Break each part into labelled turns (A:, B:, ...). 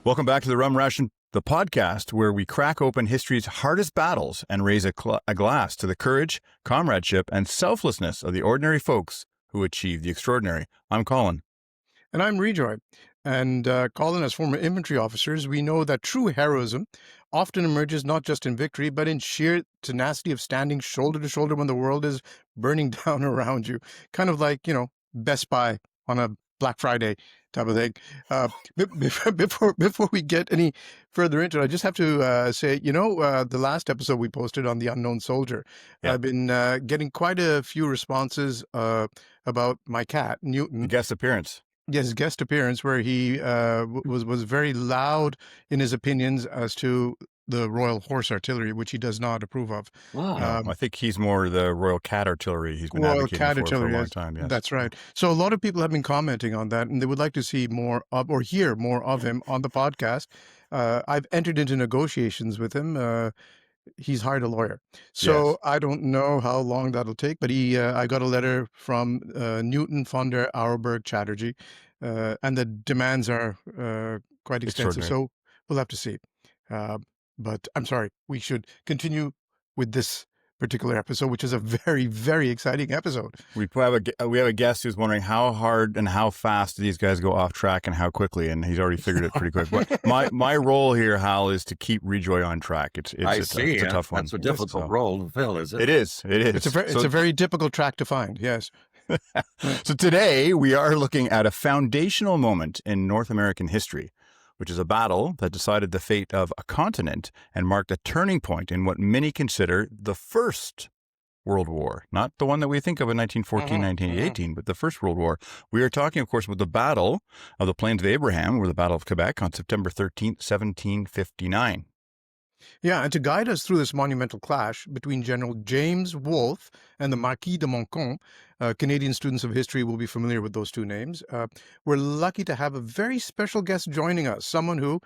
A: Welcome back to the Rum Ration, the podcast where we crack open history's hardest battles and raise a glass to the courage, comradeship, and selflessness of the ordinary folks who achieve the extraordinary. I'm Colin.
B: And I'm Rejoy. And Colin, as former infantry officers, we know that true heroism often emerges not just in victory, but in sheer tenacity of standing shoulder to shoulder when the world is burning down around you. Kind of like, Best Buy on a Black Friday type of thing. Before we get any further into it, I just have to say, the last episode we posted on the unknown soldier, I've been getting quite a few responses about my cat, Newton.
A: The guest appearance.
B: Yes, guest appearance where he was very loud in his opinions as to the Royal Horse Artillery, which he does not approve of.
A: Wow. I think he's more the Royal Cat Artillery. He's been
B: Royal
A: advocating
B: Cat
A: for
B: Artillery,
A: a long
B: yes.
A: time. Yes.
B: That's right. So a lot of people have been commenting on that, and they would like to see more of or hear more of him on the podcast. I've entered into negotiations with him. He's hired a lawyer. So
A: Yes.
B: I don't know how long that'll take, but I got a letter from Newton von der Auerberg Chatterjee, and the demands are quite extensive. So we'll have to see. But I'm sorry, we should continue with this particular episode, which is a very, very exciting episode.
A: We have a guest who's wondering how hard and how fast do these guys go off track and how quickly, and he's already figured it pretty quick. But my role here, Hal, is to keep Rejoy on track. It's a tough one.
C: That's a difficult role to fill, is it?
A: It is.
B: It's a very difficult track to find. Yes.
A: So today we are looking at a foundational moment in North American history, which is a battle that decided the fate of a continent and marked a turning point in what many consider the First World War. Not the one that we think of in 1914, 1918, but the First World War. We are talking, of course, about the Battle of the Plains of Abraham, or the Battle of Quebec, on September 13th, 1759.
B: Yeah, and to guide us through this monumental clash between General James Wolfe and the Marquis de Montcalm, Canadian students of history will be familiar with those two names. We're lucky to have a very special guest joining us, someone who,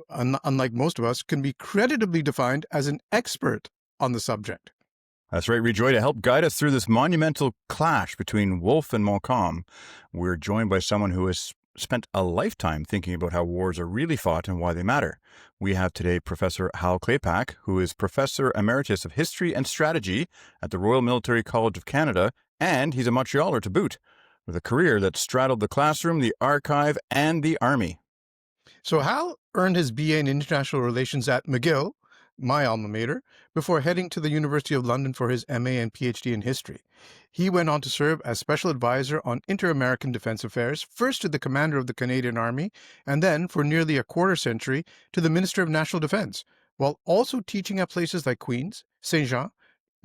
B: unlike most of us, can be creditably defined as an expert on the subject.
A: That's right, Rejoy. To help guide us through this monumental clash between Wolfe and Montcalm, we're joined by someone who has spent a lifetime thinking about how wars are really fought and why they matter. We have today Professor Hal Klepak, who is Professor Emeritus of History and Strategy at the Royal Military College of Canada, and he's a Montrealer to boot, with a career that straddled the classroom, the archive, and the army.
B: So Hal earned his BA in International Relations at McGill, my alma mater, before heading to the University of London for his MA and PhD in history. He went on to serve as special advisor on inter-American defense affairs, first to the commander of the Canadian Army, and then, for nearly a quarter century, to the Minister of National Defense, while also teaching at places like Queen's, Saint Jean,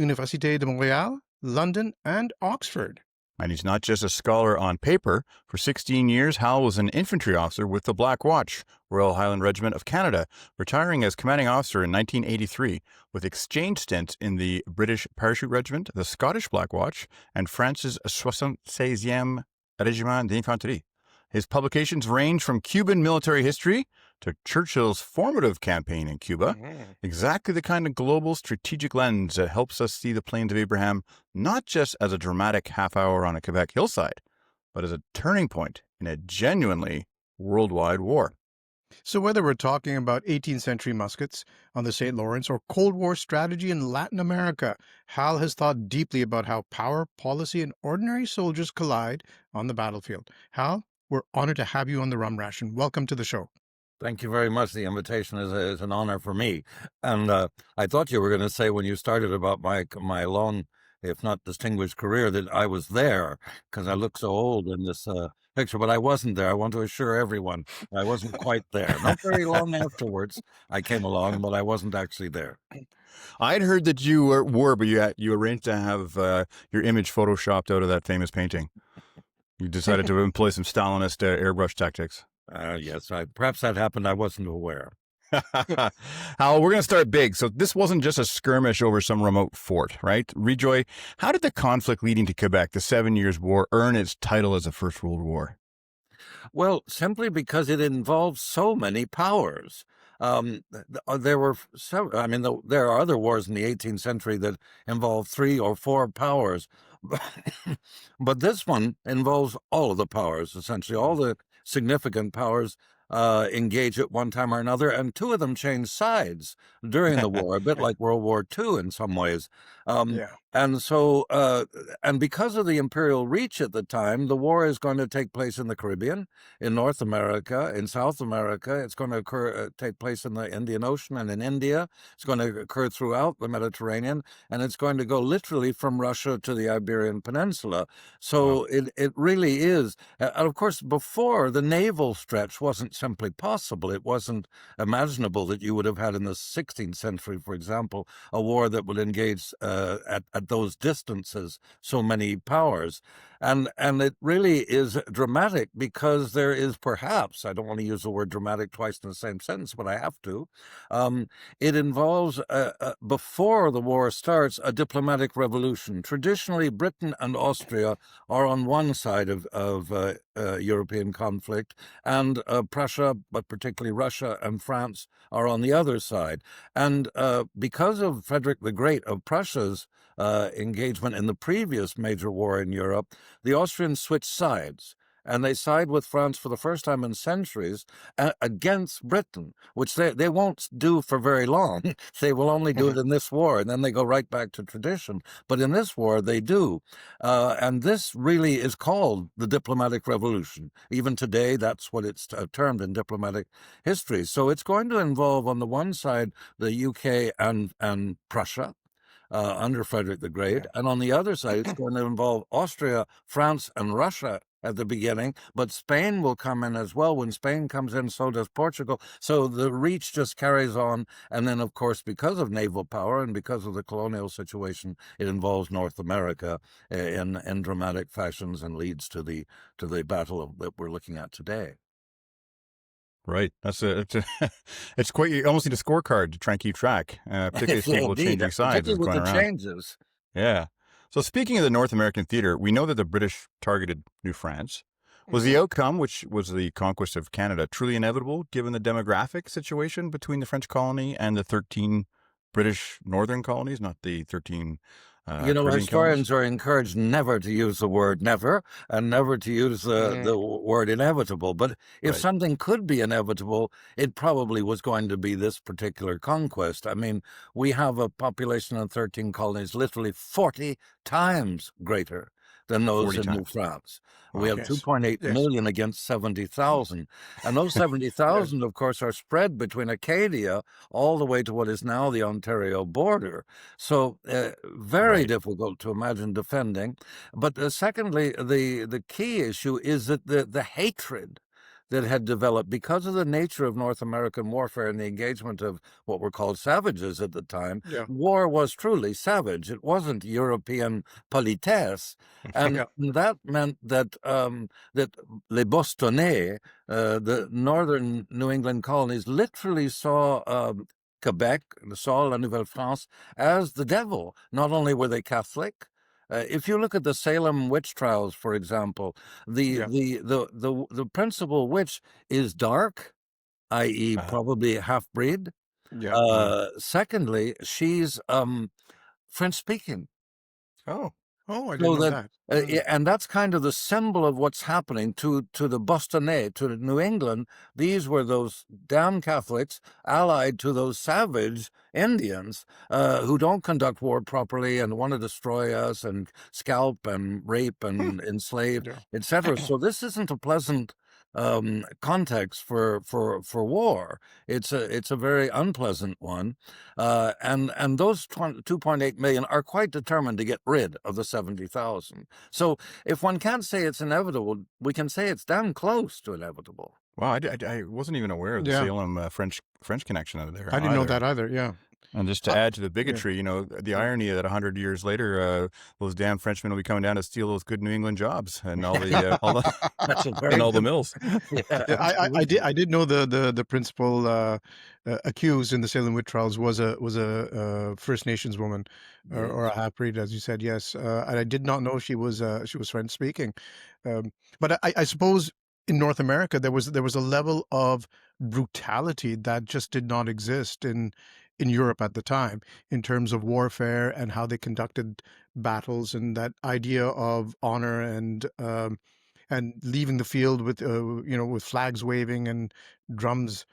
B: Université de Montréal, London, and Oxford.
A: And he's not just a scholar on paper. For 16 years, Hal was an infantry officer with the Black Watch, Royal Highland Regiment of Canada, retiring as commanding officer in 1983, with exchange stints in the British Parachute Regiment, the Scottish Black Watch, and France's 76e Régiment d'Infanterie. His publications range from Cuban military history to Churchill's formative campaign in Cuba, exactly the kind of global strategic lens that helps us see the Plains of Abraham not just as a dramatic half hour on a Quebec hillside, but as a turning point in a genuinely worldwide war.
B: So whether we're talking about 18th century muskets on the St. Lawrence or Cold War strategy in Latin America, Hal has thought deeply about how power, policy, and ordinary soldiers collide on the battlefield. Hal, we're honored to have you on the Rum Ration. Welcome to the show.
C: Thank you very much. The invitation is an honor for me. And I thought you were going to say when you started about my long, if not distinguished career, that I was there because I look so old in this picture, but I wasn't there. I want to assure everyone I wasn't quite there. Not very long afterwards, I came along, but I wasn't actually there.
A: I'd heard that you were, but you arranged to have your image photoshopped out of that famous painting. You decided to employ some Stalinist airbrush tactics.
C: Yes, perhaps that happened. I wasn't aware.
A: Hal, we're going to start big. So this wasn't just a skirmish over some remote fort, right? Rejoy, how did the conflict leading to Quebec, the 7 Years' War, earn its title as a First World War?
C: Well, simply because it involves so many powers. There were several, there are other wars in the 18th century that involve 3 or 4 powers, but this one involves all of the powers, essentially all the significant powers engage at one time or another, and two of them changed sides during the war, a bit like World War II in some ways.
B: Yeah.
C: And so, and because of the imperial reach at the time, the war is going to take place in the Caribbean, in North America, in South America. It's going to take place in the Indian Ocean and in India. It's going to occur throughout the Mediterranean, and it's going to go literally from Russia to the Iberian Peninsula. So it really is. And of course, before, the naval stretch wasn't simply possible. It wasn't imaginable that you would have had in the 16th century, for example, a war that would engage at those distances so many powers. And it really is dramatic because there is perhaps, I don't want to use the word dramatic twice in the same sentence, but I have to, it involves, before the war starts, a diplomatic revolution. Traditionally, Britain and Austria are on one side of European conflict, and Prussia, but particularly Russia and France, are on the other side. And because of Frederick the Great of Prussia's engagement in the previous major war in Europe, the Austrians switched sides. And they side with France for the first time in centuries against Britain, which they won't do for very long. They will only do it in this war, and then they go right back to tradition. But in this war, they do. And this really is called the diplomatic revolution. Even today, that's what it's termed in diplomatic history. So it's going to involve, on the one side, the UK and Prussia, under Frederick the Great. And on the other side, it's going to involve Austria, France, and Russia at the beginning, but Spain will come in as well. When Spain comes in, so does Portugal. So the reach just carries on. And then, of course, because of naval power and because of the colonial situation, it involves North America in dramatic fashions and leads to the battle that we're looking at today.
A: Right. It's quite, you almost need a scorecard to try and keep track, particularly if people changing sides is going around.
C: Changes.
A: Yeah. So speaking of the North American theater, we know that the British targeted New France. Was the outcome, which was the conquest of Canada, truly inevitable given the demographic situation between the French colony and the 13 British northern colonies, not the 13
C: historians are encouraged never to use the word never and never to use the word inevitable. But if something could be inevitable, it probably was going to be this particular conquest. I mean, we have a population of 13 colonies literally 40 times greater than those in New France. We have 2.8 million against 70,000. And those 70,000, of course, are spread between Acadia all the way to what is now the Ontario border. So very difficult to imagine defending. But secondly, the key issue is that the hatred that had developed because of the nature of North American warfare and the engagement of what were called savages at the time. War was truly savage. It wasn't European politesse. And that meant that that les Bostonnais, the northern New England colonies, literally saw Quebec, saw La Nouvelle-France as the devil. Not only were they Catholic, if you look at the Salem witch trials, for example, the principal witch is dark, i.e., probably half-breed. Secondly, she's French-speaking.
B: I didn't know that.
C: And that's kind of the symbol of what's happening to the Bostonnais, to New England. These were those damn Catholics allied to those savage Indians who don't conduct war properly and want to destroy us and scalp and rape and enslave, etc. So this isn't a pleasant context for war. It's a very unpleasant one, and those 2.8 million are quite determined to get rid of the 70,000. So if one can't say it's inevitable, we can say it's damn close to inevitable.
A: Wow, I wasn't even aware of the Salem French connection out of there.
B: I didn't know that either. Yeah.
A: And just to add to the bigotry, the irony that 100 years later, those damn Frenchmen will be coming down to steal those good New England jobs and all the and all the mills.
B: I did know the principal accused in the Salem witch trials was a First Nations woman or a half-breed, as you said. Yes, and I did not know she was French speaking. But I suppose in North America there was a level of brutality that just did not exist in Europe at the time in terms of warfare and how they conducted battles, and that idea of honor and and leaving the field with with flags waving and drums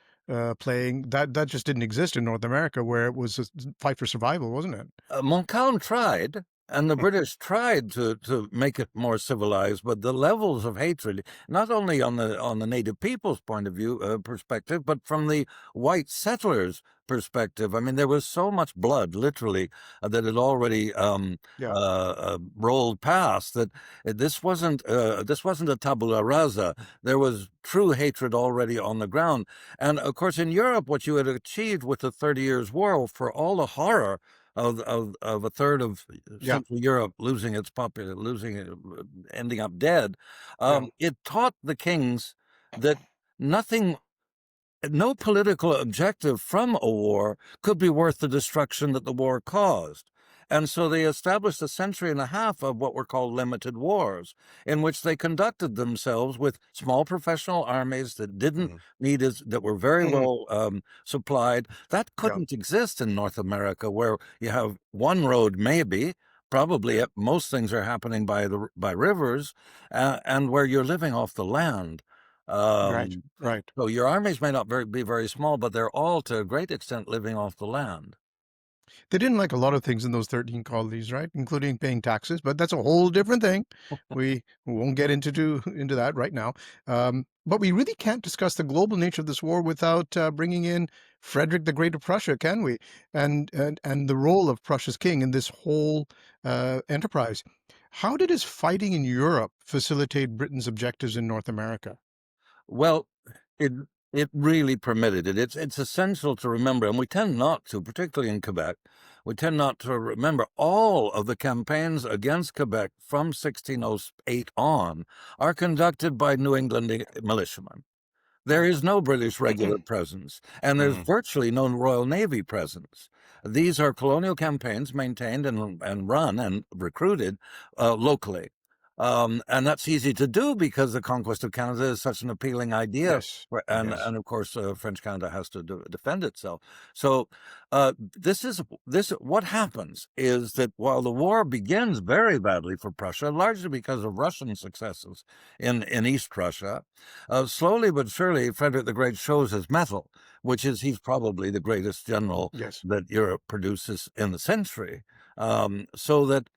B: playing. That just didn't exist in North America, where it was a fight for survival, wasn't it?
C: Montcalm tried, and the British tried to make it more civilized, but the levels of hatred, not only on the native people's point of view perspective, but from the white settlers' perspective. I mean, there was so much blood, literally, that had already rolled past. That this wasn't a tabula rasa. There was true hatred already on the ground. And of course, in Europe, what you had achieved with the 30 Years' War, for all the horror of a third of Central Europe losing its ending up dead, it taught the kings that no political objective from a war could be worth the destruction that the war caused. And so they established a century and a half of what were called limited wars, in which they conducted themselves with small professional armies that didn't need that were very well supplied. That couldn't exist in North America, where you have one road, maybe. Probably most things are happening by rivers, and where you're living off the land.
B: Right.
C: So your armies may not be very small, but they're all to a great extent living off the land.
B: They didn't like a lot of things in those 13 colonies, right? Including paying taxes, but that's a whole different thing. We won't get into that right now. But we really can't discuss the global nature of this war without bringing in Frederick the Great of Prussia, can we? And the role of Prussia's king in this whole enterprise. How did his fighting in Europe facilitate Britain's objectives in North America?
C: Well, it really permitted it. It's essential to remember, and we tend not to, particularly in Quebec, we tend not to remember all of the campaigns against Quebec from 1608 on are conducted by New England militiamen. There is no British regular presence, and there's virtually no Royal Navy presence. These are colonial campaigns maintained and run and recruited locally. And that's easy to do because the conquest of Canada is such an appealing idea. And of course, French Canada has to defend itself. So what happens is that while the war begins very badly for Prussia, largely because of Russian successes in East Prussia, slowly but surely, Frederick the Great shows his mettle, which is he's probably the greatest general that Europe produces in the century. So that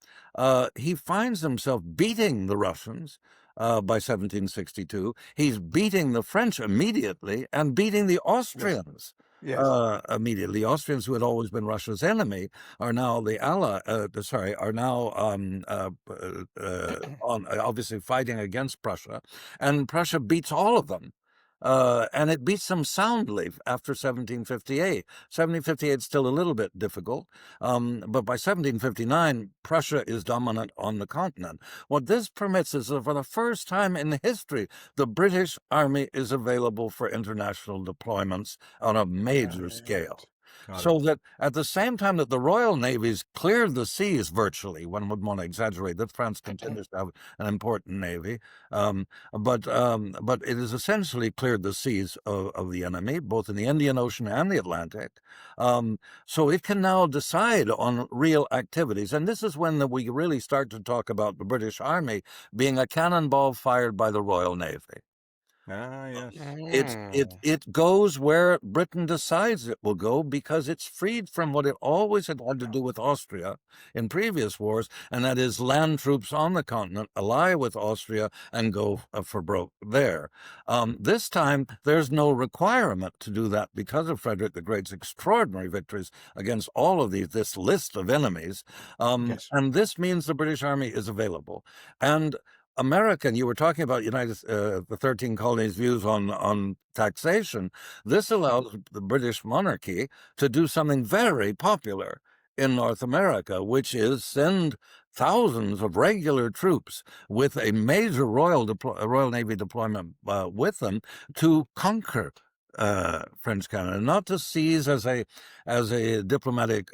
C: he finds himself beating the Russians by 1762. He's beating the French immediately and beating the Austrians immediately. The Austrians, who had always been Russia's enemy, are now obviously fighting against Prussia, and Prussia beats all of them. And it beats them soundly after 1758. 1758 is still a little bit difficult, but by 1759, Prussia is dominant on the continent. What this permits is that for the first time in history, the British Army is available for international deployments on a major scale. So that at the same time that the Royal Navies cleared the seas virtually, one would want to exaggerate that France continues to have an important navy, but it has essentially cleared the seas of the enemy, both in the Indian Ocean and the Atlantic. So it can now decide on real activities. And this is when we really start to talk about the British Army being a cannonball fired by the Royal Navy.
A: Yes.
C: It goes where Britain decides it will go, because it's freed from what it always had to do with Austria in previous wars, and that is land troops on the continent ally with Austria and go for broke there. This time, there's no requirement to do that because of Frederick the Great's extraordinary victories against all of this list of enemies. And this means the British Army is available. And American, you were talking about the 13 colonies' views on taxation. This allows the British monarchy to do something very popular in North America, which is send thousands of regular troops with a major Royal Navy deployment with them to conquer French Canada, not to seize as a diplomatic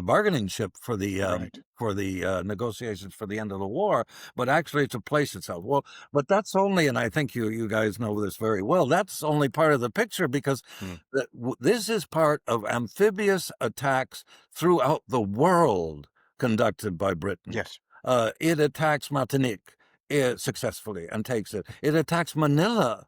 C: bargaining chip for the negotiations for the end of the war, but actually to place itself. Well, but that's only, and I think you guys know this very well, that's only part of the picture, because this is part of amphibious attacks throughout the world conducted by Britain.
B: Yes.
C: It attacks Martinique. successfully and takes it. It attacks Manila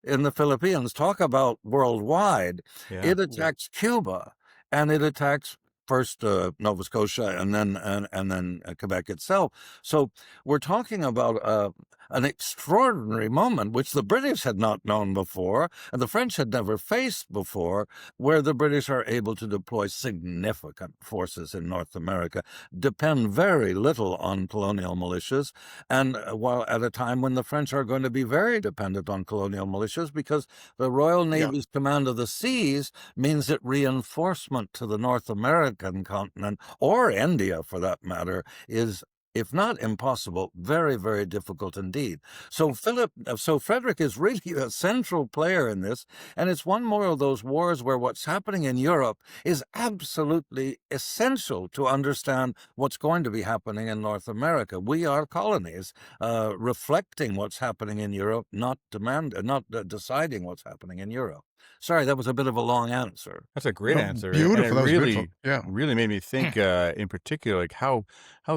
C: in the Philippines. Talk about worldwide.
A: Yeah.
C: It attacks Cuba, and it attacks first Nova Scotia and then Quebec itself. So we're talking about an extraordinary moment which the British had not known before and the French had never faced before, where the British are able to deploy significant forces in North America, depend very little on colonial militias, and while at a time when the French are going to be very dependent on colonial militias, because the Royal Navy's command of the seas means that reinforcement to the North American continent, or India for that matter, is, if not impossible, very, very difficult indeed. So Frederick is really a central player in this, and it's one more of those wars where what's happening in Europe is absolutely essential to understand what's going to be happening in North America. We are colonies, reflecting what's happening in Europe, not deciding what's happening in Europe. Sorry, that was a bit of a long answer.
A: That's a great answer.
B: Beautiful.
A: And it
B: That was
A: really,
B: beautiful. Yeah.
A: really made me think in particular, like how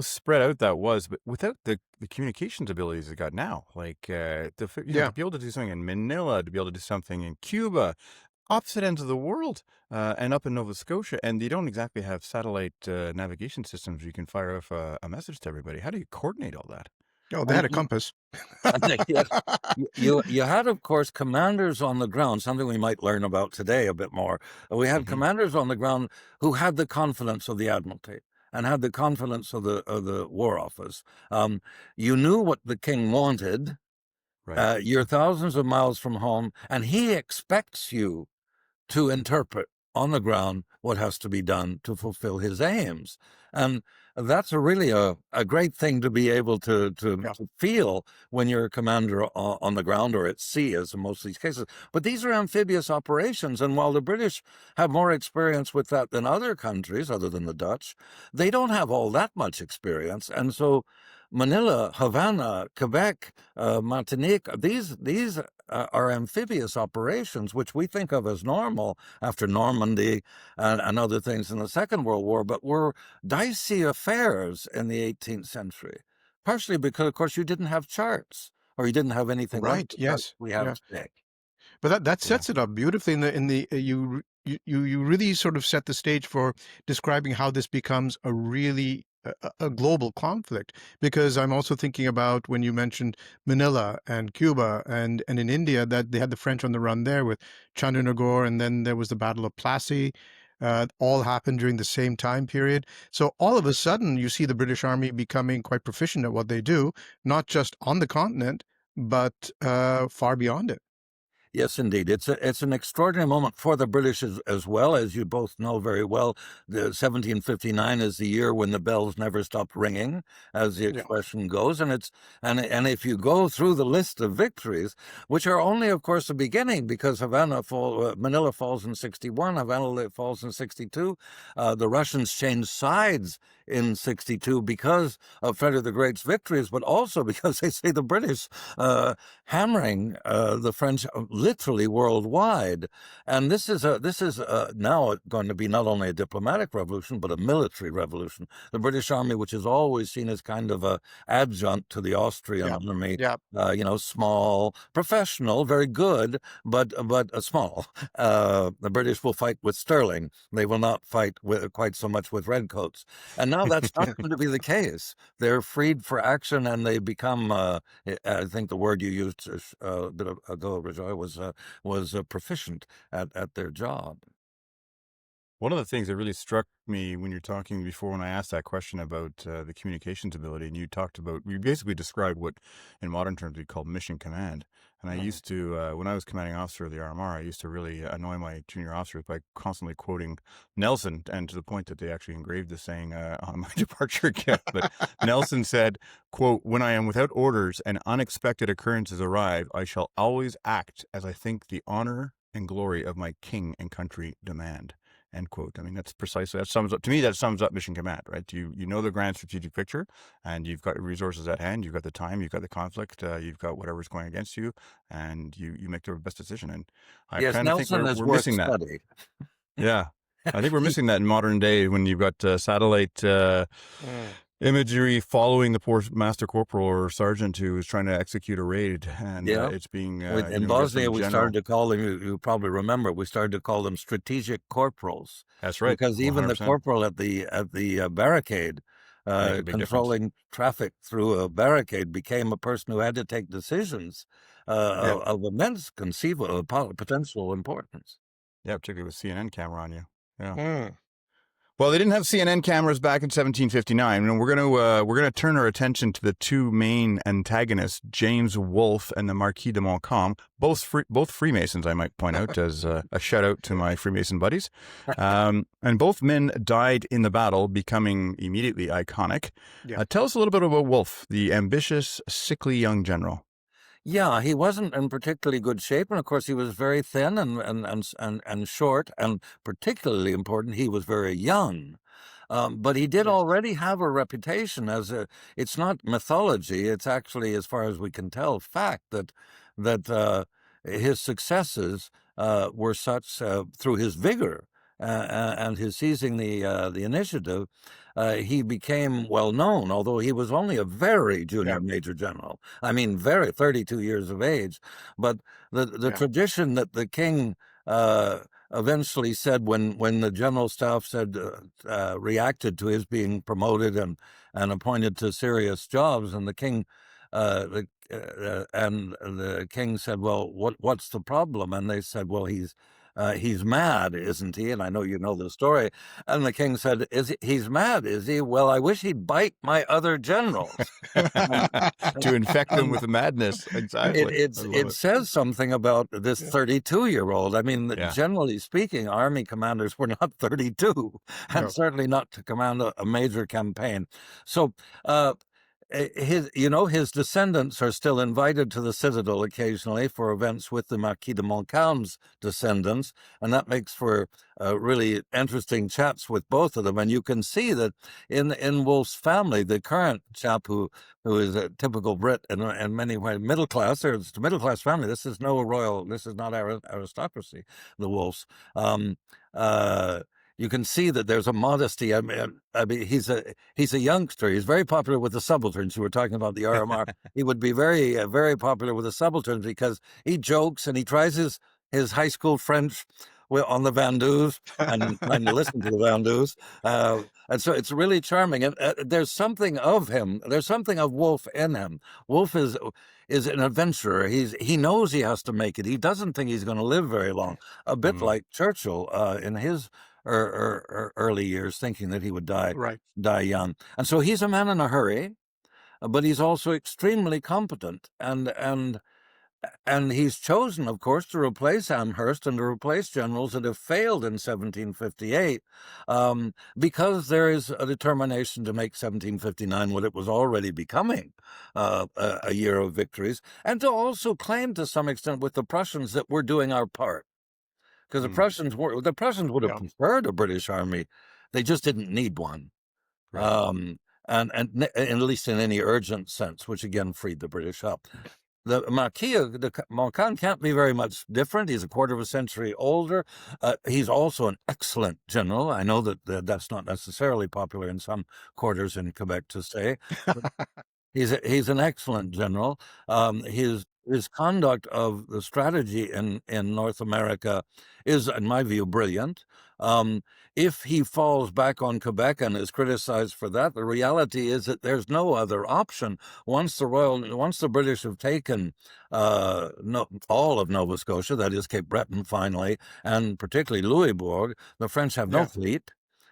A: spread out that was, but without the communications abilities it got now. Like to be able to do something in Manila, to be able to do something in Cuba, opposite ends of the world, and up in Nova Scotia, and you don't exactly have satellite navigation systems you can fire off a message to everybody. How do you coordinate all that?
B: Oh, they had a compass.
C: Yes. You had, of course, commanders on the ground, something we might learn about today a bit more. We had commanders on the ground who had the confidence of the Admiralty and had the confidence of the War Office. You knew what the king wanted.
A: Right.
C: You're thousands of miles from home, and he expects you to interpret on the ground what has to be done to fulfill his aims. And that's really a great thing to be able to feel when you're a commander on the ground or at sea, as in most of these cases. But these are amphibious operations, and while the British have more experience with that than other countries, other than the Dutch, they don't have all that much experience. And so Manila, Havana, Quebec, Martinique, these are amphibious operations, which we think of as normal after Normandy and other things in the Second World War, but were dicey affairs in the 18th century, partially because, of course, you didn't have charts, or you didn't have anything like the charts we have today.
B: But that sets it up beautifully you really sort of set the stage for describing how this becomes a really a global conflict, because I'm also thinking about when you mentioned Manila and Cuba and in India, that they had the French on the run there with Chandernagore, and then there was the Battle of Plassey. All happened during the same time period. So all of a sudden, you see the British Army becoming quite proficient at what they do, not just on the continent, but far beyond it.
C: Yes, indeed. It's an extraordinary moment for the British as well. As you both know very well, the 1759 is the year when the bells never stopped ringing, as the expression goes. And if you go through the list of victories, which are only, of course, the beginning, because Manila falls in 61, Havana falls in 62. The Russians changed sides in 62 because of Frederick the Great's victories, but also because they say the British hammering the French literally worldwide. And this is now going to be not only a diplomatic revolution, but a military revolution. The British Army, which is always seen as kind of a adjunct to the Austrian army, small, professional, very good, but small. The British will fight with Sterling. They will not fight quite so much with redcoats. And now that's not going to be the case. They're freed for action, and they become, I think the word you used a bit ago, Rejoy, was proficient at their job.
A: One of the things that really struck me when you're talking before, when I asked that question about the communications ability, and you basically described what in modern terms we call mission command. And I used to, when I was commanding officer of the RMR, I used to really annoy my junior officers by constantly quoting Nelson, and to the point that they actually engraved the saying on my departure kit. But Nelson said, quote, "When I am without orders and unexpected occurrences arrive, I shall always act as I think the honor and glory of my king and country demand." End quote. I mean, that sums up mission command, right? You know the grand strategic picture, and you've got resources at hand, you've got the time, you've got the conflict, you've got whatever's going against you, and you make the best decision. And I kind of think we're missing that. Yeah. I think we're missing that in modern day when you've got satellite imagery following the poor master corporal or sergeant who was trying to execute a raid, and it's being
C: in Bosnia we started to call them. You probably remember we started to call them strategic corporals.
A: That's right,
C: because even 100%. The corporal at the barricade, controlling traffic through a barricade, became a person who had to take decisions of immense conceivable potential importance.
A: Yeah, particularly with CNN camera on you. Yeah. Well, they didn't have CNN cameras back in 1759, and we're gonna turn our attention to the two main antagonists, James Wolfe and the Marquis de Montcalm, both Freemasons, I might point out, as a shout out to my Freemason buddies. And both men died in the battle, becoming immediately iconic.
B: Yeah.
A: Tell us a little bit about Wolfe, the ambitious, sickly young general.
C: Yeah, he wasn't in particularly good shape, and of course he was very thin and short, and particularly important, he was very young. But he did already have a reputation as it's not mythology, it's actually, as far as we can tell, fact that his successes were such through his vigor and his seizing the initiative. He became well known, although he was only a very junior major general. I mean, 32 years of age. But the tradition that the king eventually said when the general staff said reacted to his being promoted and appointed to serious jobs, and the king and the king said, "Well, what's the problem?" And they said, "Well, he's mad, isn't he?" And I know you know the story. And the king said, he's mad, is he? Well, I wish he'd bite my other generals.
A: To infect them with madness. Exactly.
C: It says something about this 32-year-old. I mean, generally speaking, army commanders were not 32, and certainly not to command a major campaign. So, his descendants are still invited to the citadel occasionally for events with the Marquis de Montcalm's descendants, and that makes for really interesting chats with both of them. And you can see that in Wolfe's family, the current chap who is a typical Brit in many ways, middle class, or it's a middle class family. This is not aristocracy. The Wolfes. You can see that there's a modesty. I mean, he's a youngster. He's very popular with the subalterns. You were talking about the RMR. He would be very, very popular with the subalterns because he jokes and he tries his high school French on the vendus and trying to listen to the vendus. And so it's really charming. And there's something of him. There's something of Wolfe in him. Wolfe is an adventurer. He knows he has to make it. He doesn't think he's going to live very long. A bit like Churchill in his early years, thinking that he would die young. And so he's a man in a hurry, but he's also extremely competent. And he's chosen, of course, to replace Amherst and to replace generals that have failed in 1758, because there is a determination to make 1759 what it was already becoming, a year of victories, and to also claim to some extent with the Prussians that we're doing our part. Because the Prussians would have preferred a British army, they just didn't need one, and at least in any urgent sense, which again freed the British up. The Marquis de Montcalm can't be very much different. He's a quarter of a century older. He's also an excellent general. I know that that's not necessarily popular in some quarters in Quebec to say. He's an excellent general. His conduct of the strategy in North America is, in my view, brilliant. If he falls back on Quebec and is criticized for that, the reality is that there's no other option. Once the British have taken all of Nova Scotia, that is Cape Breton finally, and particularly Louisbourg, the French have no fleet.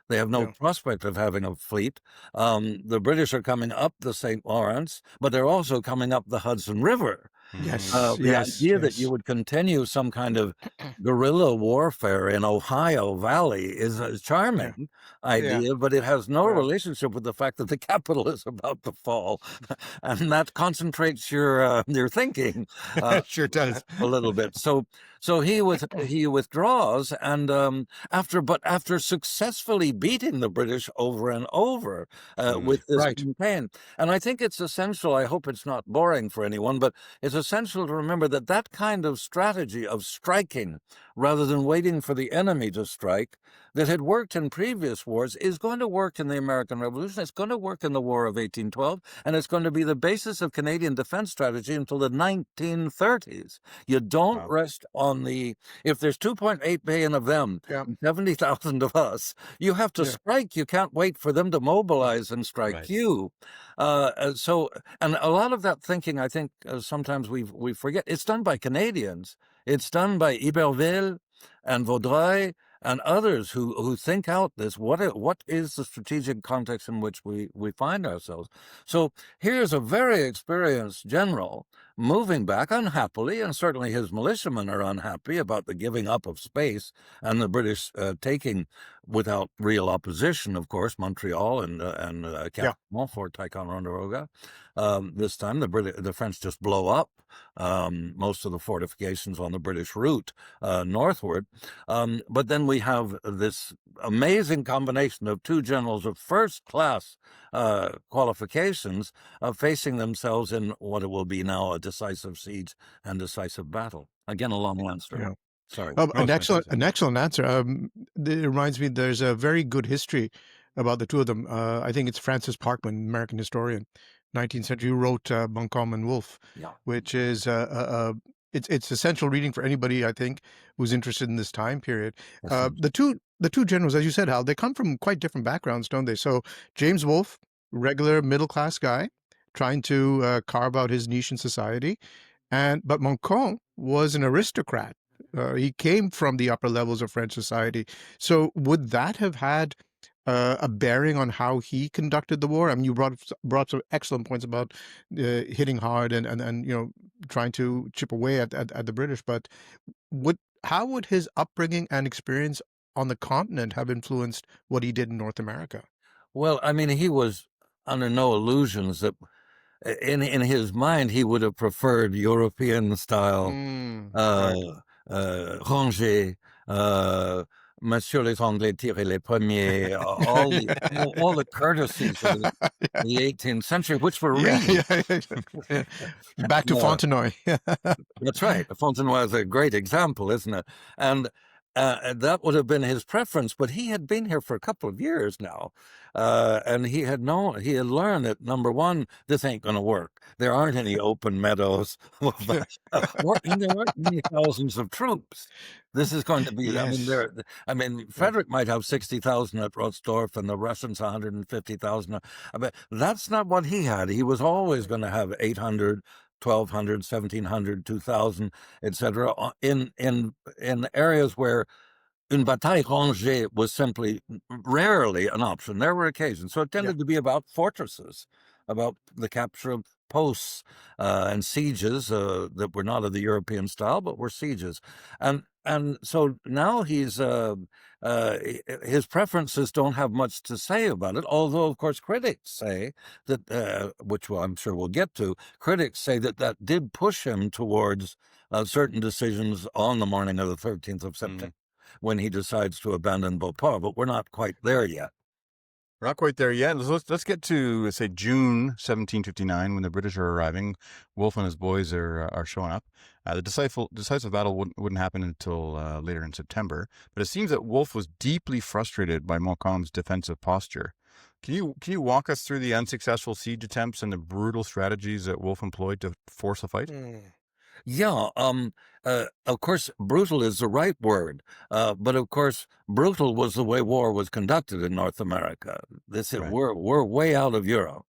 C: They have no prospect of having a fleet. The British are coming up the St. Lawrence, but they're also coming up the Hudson River. The idea that you would continue some kind of guerrilla warfare in Ohio Valley is a charming idea, but it has no relationship with the fact that the capital is about to fall, and that concentrates your thinking.
B: Sure does
C: a little bit. So So he withdraws, and after successfully beating the British over and over with this
B: Right.
C: campaign. And I think it's essential. I hope it's not boring for anyone, but it's essential to remember that that kind of strategy of striking rather than waiting for the enemy to strike, that had worked in previous wars, is going to work in the American Revolution. It's going to work in the War of 1812, and it's going to be the basis of Canadian defense strategy until the 1930s. You don't
A: Wow.
C: rest on if there's 2.8 billion of them,
B: Yeah.
C: 70,000 of us, you have to
B: Yeah.
C: strike. You can't wait for them to mobilize and strike
A: Right.
C: you. And a lot of that thinking, I think, sometimes we forget. It's done by Canadians. It's done by Iberville and Vaudreuil and others who think out this. What is the strategic context in which we find ourselves? So here's a very experienced general moving back unhappily, and certainly his militiamen are unhappy about the giving up of space and the British taking, without real opposition, of course, Montreal and Cap-Mont for Ticonderoga. This time the French just blow up most of the fortifications on the British route northward. But then we have this amazing combination of two generals of first-class qualifications facing themselves in what it will be now a decisive siege and decisive battle. Again, a long answer.
B: Yeah.
C: Sorry.
B: An excellent answer. It reminds me, there's a very good history about the two of them. I think it's Francis Parkman, American historian, 19th century, who wrote Montcalm and Wolfe,
C: Yeah.
B: which is it's essential reading for anybody, I think, who's interested in this time period. The two generals, as you said, Hal, they come from quite different backgrounds, don't they? So James Wolfe, regular middle class guy, trying to carve out his niche in society, but Montcalm was an aristocrat. He came from the upper levels of French society. So would that have had a bearing on how he conducted the war? I mean, you brought some excellent points about hitting hard and trying to chip away at the British. But how would his upbringing and experience on the continent have influenced what he did in North America?
C: Well, I mean, he was under no illusions that in his mind he would have preferred European style rangé, Monsieur les Anglais tirent les premiers, all the courtesies of the 18th century, which were real.
B: Back to Fontenoy.
C: That's right. Fontenoy is a great example, isn't it? And that would have been his preference, but he had been here for a couple of years now, and he had learned that, number one, this ain't going to work. There aren't any open meadows, and there aren't many thousands of troops. This is going to be.
B: Yes.
C: Frederick might have 60,000 at Rotzdorf, and the Russians 150,000. That's not what he had. He was always going to have 800. 1,200, 1,700, 2,000, etc. In areas where une bataille rangée was simply rarely an option. There were occasions. So it tended to be about fortresses, about the capture of posts and sieges that were not of the European style, but were sieges. And so now his preferences don't have much to say about it, although, of course, critics say that, which I'm sure we'll get to, critics say that did push him towards certain decisions on the morning of the 13th of September when he decides to abandon Beauport, but we're not quite there yet.
A: We're not quite there yet. Let's get to, say, June 1759, when the British are arriving. Wolfe and his boys are showing up. The decisive battle wouldn't happen until later in September. But it seems that Wolfe was deeply frustrated by Montcalm's defensive posture. Can you walk us through the unsuccessful siege attempts and the brutal strategies that Wolfe employed to force a fight?
C: Yeah, of course, brutal is the right word, but of course, brutal was the way war was conducted in North America. We're way out of Europe.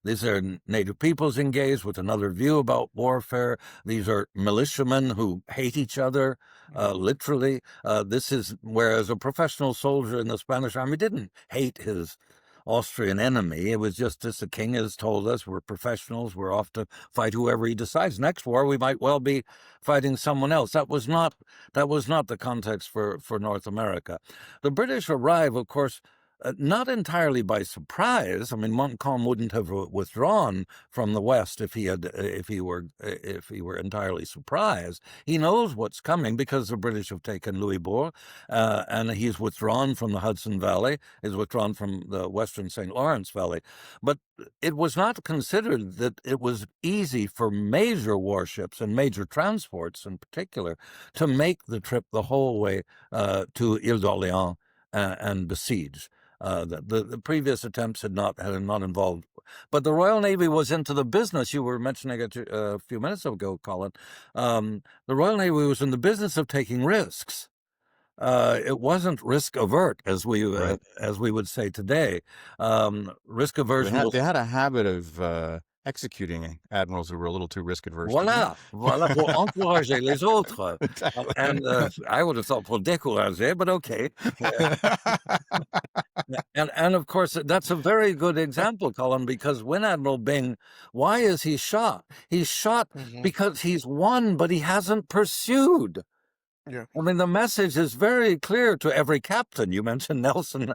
C: These are native peoples engaged with another view about warfare. These are militiamen who hate each other, literally. This is whereas a professional soldier in the Spanish army didn't hate his Austrian enemy. It was just as the king has told us, we're professionals, we're off to fight whoever he decides. Next war, we might well be fighting someone else. That was not the context for North America. The British arrive, of course, not entirely by surprise. I mean, Montcalm wouldn't have withdrawn from the west if he were entirely surprised. He knows what's coming because the British have taken Louisbourg, and he's withdrawn from the Hudson Valley. He's withdrawn from the western St. Lawrence Valley. But it was not considered that it was easy for major warships and major transports in particular to make the trip the whole way to Ile d'Orléans and besiege. The previous attempts had not involved. But the Royal Navy was into the business. You were mentioning it a few minutes ago, Colin. The Royal Navy was in the business of taking risks. It wasn't risk avert, as we would say today. Risk aversion.
A: They had a habit of executing admirals who were a little too risk adverse.
C: Voilà, pour encourager les autres. And I would have thought pour décourager, but okay. And of course, that's a very good example, Colin, because when Admiral Byng, why is he shot? He's shot because he's won, but he hasn't pursued.
B: Yeah.
C: I mean, the message is very clear to every captain. You mentioned Nelson.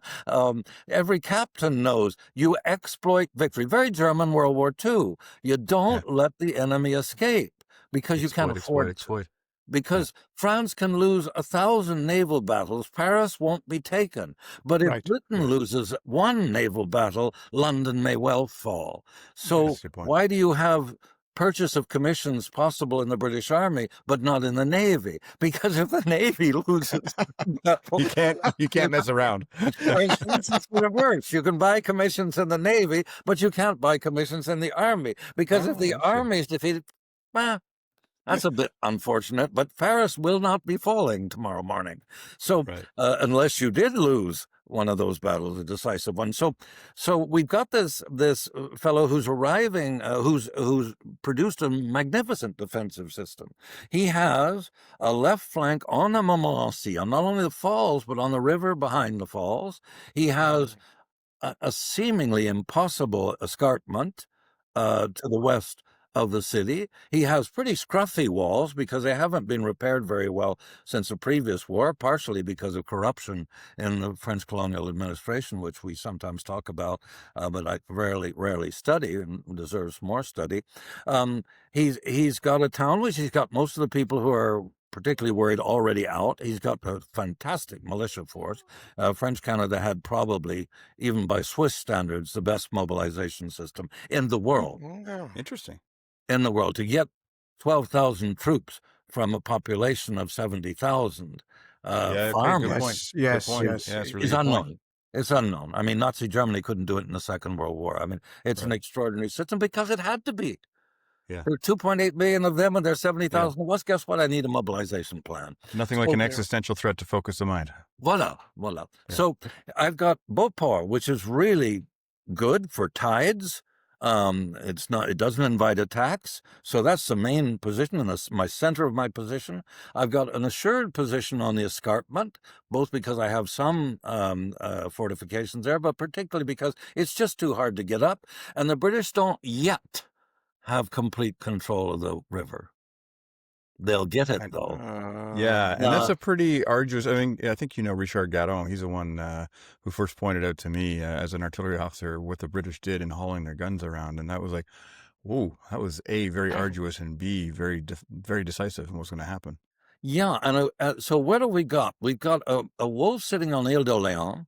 C: Every captain knows you exploit victory. Very German World War II. You don't let the enemy escape because you can't afford
A: exploit.
C: Because France can lose 1,000 naval battles, Paris won't be taken. But if Britain loses one naval battle, London may well fall. So why do you have purchase of commissions possible in the British Army, but not in the Navy? Because if the Navy loses,
A: you can't mess around.
C: It's reverse. You can buy commissions in the Navy, but you can't buy commissions in the Army, because if the Army is defeated, that's a bit unfortunate. But Paris will not be falling tomorrow morning. So unless you did lose one of those battles, a decisive one. So we've got this fellow who's arriving, who's produced a magnificent defensive system. He has a left flank on the Montmorency, on not only the falls, but on the river behind the falls. He has a seemingly impossible escarpment to the west of the city. He has pretty scruffy walls because they haven't been repaired very well since the previous war, partially because of corruption in the French colonial administration, which we sometimes talk about, but I rarely study and deserves more study. He's got a town which he's got most of the people who are particularly worried already out. He's got a fantastic militia force. French Canada had probably, even by Swiss standards, the best mobilization system in the world.
A: Interesting.
C: In the world, to get 12,000 troops from a population of 70,000 farmers.
B: Yes,
C: is unknown. It's unknown. I mean, Nazi Germany couldn't do it in the Second World War. I mean, it's an extraordinary system because it had to be.
A: Yeah.
C: There are 2.8 million of them, and there's 70,000 of us. Guess what? I need a mobilization plan.
A: Nothing like an existential threat to focus the mind.
C: Voila. Yeah. So I've got Beauport, which is really good for tides. It doesn't invite attacks. So that's the main position and my center of my position. I've got an assured position on the escarpment, both because I have some fortifications there, but particularly because it's just too hard to get up. And the British don't yet have complete control of the river. They'll get it, though.
A: And that's a pretty arduous. I mean, I think Richard Garon. He's the one who first pointed out to me as an artillery officer what the British did in hauling their guns around, and that was like, whoa, that was A, very arduous, and B, very decisive in what's going to happen.
C: Yeah, and so what have we got? We've got a Wolfe sitting on Ile d'Orléans,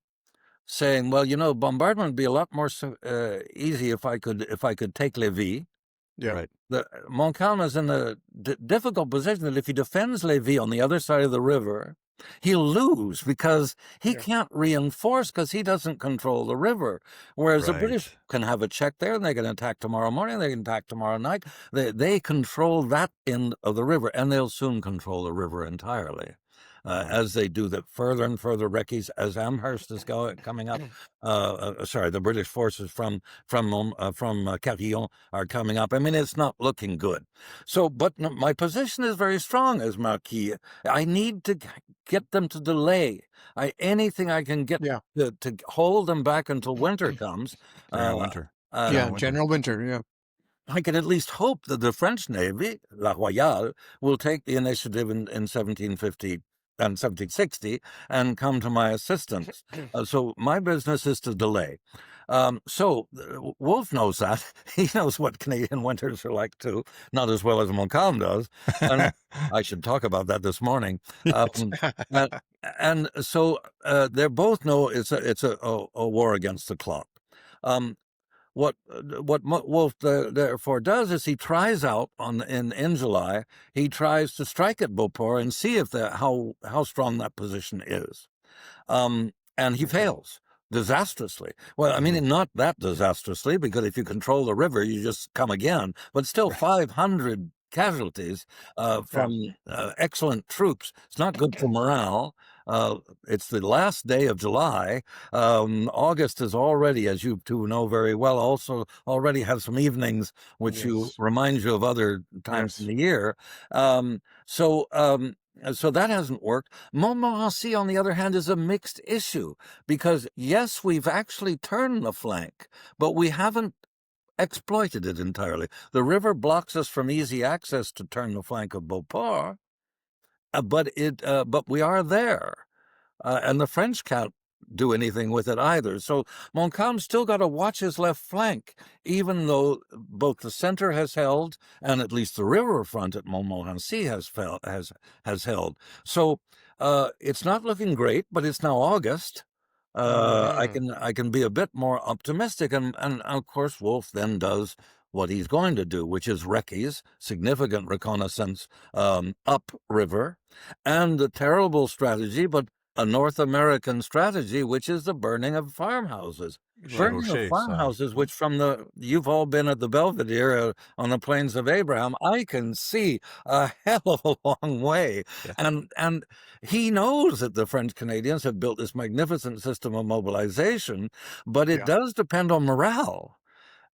C: saying, well, bombardment would be a lot more easy if I could take Lévis.
B: Yeah.
A: Right.
C: Montcalm is in a difficult position that if he defends Lévis on the other side of the river, he'll lose because he can't reinforce because he doesn't control the river. Whereas the British can have a check there and they can attack tomorrow morning, they can attack tomorrow night. They control that end of the river, and they'll soon control the river entirely. As they do the further and further recce's, as Amherst is coming up. The British forces from Carillon are coming up. I mean, it's not looking good. So, but my position is very strong as Marquis. I need to get them to delay. Anything I can get to hold them back until winter comes.
A: General
B: Winter, yeah.
C: I can at least hope that the French Navy, La Royale, will take the initiative in 1750. and 1760 and come to my assistance. So my business is to delay. Wolfe knows that. He knows what Canadian winters are like too, not as well as Montcalm does. And I should talk about that this morning. And so they both know it's a war against the clock. What Wolfe therefore does is he tries out in July. He tries to strike at Beauport and see if how strong that position is, and he fails disastrously. Well, I mean, not that disastrously, because if you control the river, you just come again. But still, 500 casualties from excellent troops. It's not good for morale. It's the last day of July. August is already, as you two know very well, also already has some evenings which remind you of other times in the year. So that hasn't worked. Montmorency, on the other hand, is a mixed issue because, yes, we've actually turned the flank, but we haven't exploited it entirely. The river blocks us from easy access to turn the flank of Beauport, but we are there, and the French can't do anything with it either. So Montcalm's still got to watch his left flank, even though both the center has held and at least the river front at Montmorency has held. So it's not looking great, but it's now August. I can be a bit more optimistic, and of course Wolfe then does what he's going to do, which is recce's significant reconnaissance upriver, and the terrible strategy, but a North American strategy, which is the burning of farmhouses. Burning of farmhouses, which you've all been at the Belvedere on the Plains of Abraham, I can see a hell of a long way. Yeah. And he knows that the French Canadians have built this magnificent system of mobilization, but it does depend on morale.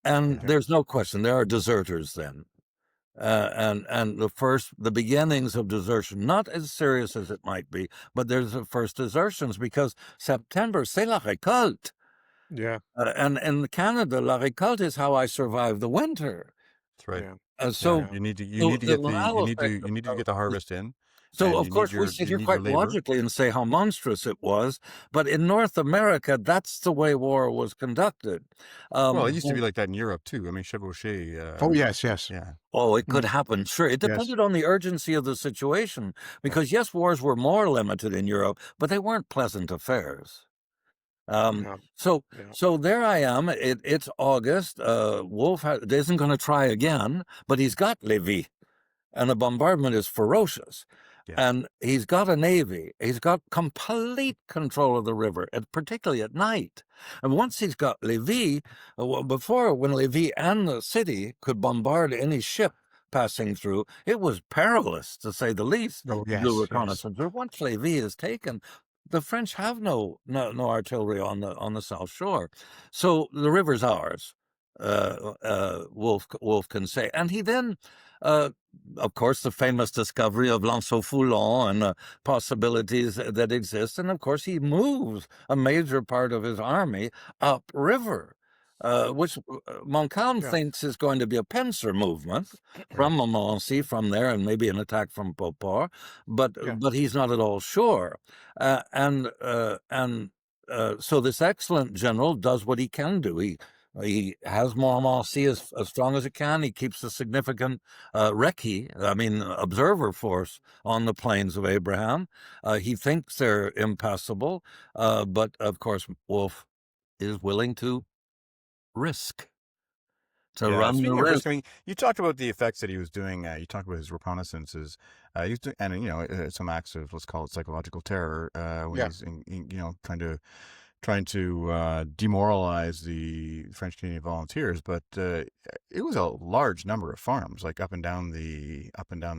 C: And there's no question, there are deserters then. And the beginnings of desertion, not as serious as it might be, but there's the first desertions because September, c'est la récolte.
B: Yeah.
C: And in Canada, la récolte is how I survive the winter.
A: That's right.
C: You
A: need to get the harvest in.
C: So, of course, we sit here quite logically and say how monstrous it was. But in North America, that's the way war was conducted.
A: Well, it used to be like that in Europe, too. I mean, chevauché.
B: Oh, yes.
A: Yeah.
C: Oh, it could happen. Sure. It depended on the urgency of the situation. Because, yes, wars were more limited in Europe, but they weren't pleasant affairs. So there I am. It's August. Wolfe isn't going to try again, but he's got Lévis. And the bombardment is ferocious. Yeah. And he's got a navy. He's got complete control of the river, and particularly at night. And once he's got Lévis, before when Lévis and the city could bombard any ship passing through, it was perilous, to say the least.
B: Oh, yes,
C: the reconnaissance. Once Lévis is taken, the French have no artillery on the South Shore. So the river's ours, Wolfe can say. And he then... of course, the famous discovery of Lanceau-Foulon and the possibilities that exist. And, of course, he moves a major part of his army upriver, which Montcalm thinks is going to be a pincer movement from Montmorency, from there, and maybe an attack from Beauport. But he's not at all sure. So this excellent general does what he can do. He has Montmorency as strong as it can. He keeps a significant observer force on the Plains of Abraham. He thinks they're impassable, but of course Wolfe is willing to risk. Run the risk.
A: I mean, you talked about the effects that he was doing. You talked about his reconnaissances. He was doing, and some acts of, let's call it, psychological terror when he's trying to demoralize the French Canadian volunteers, but it was a large number of farms, like up and down the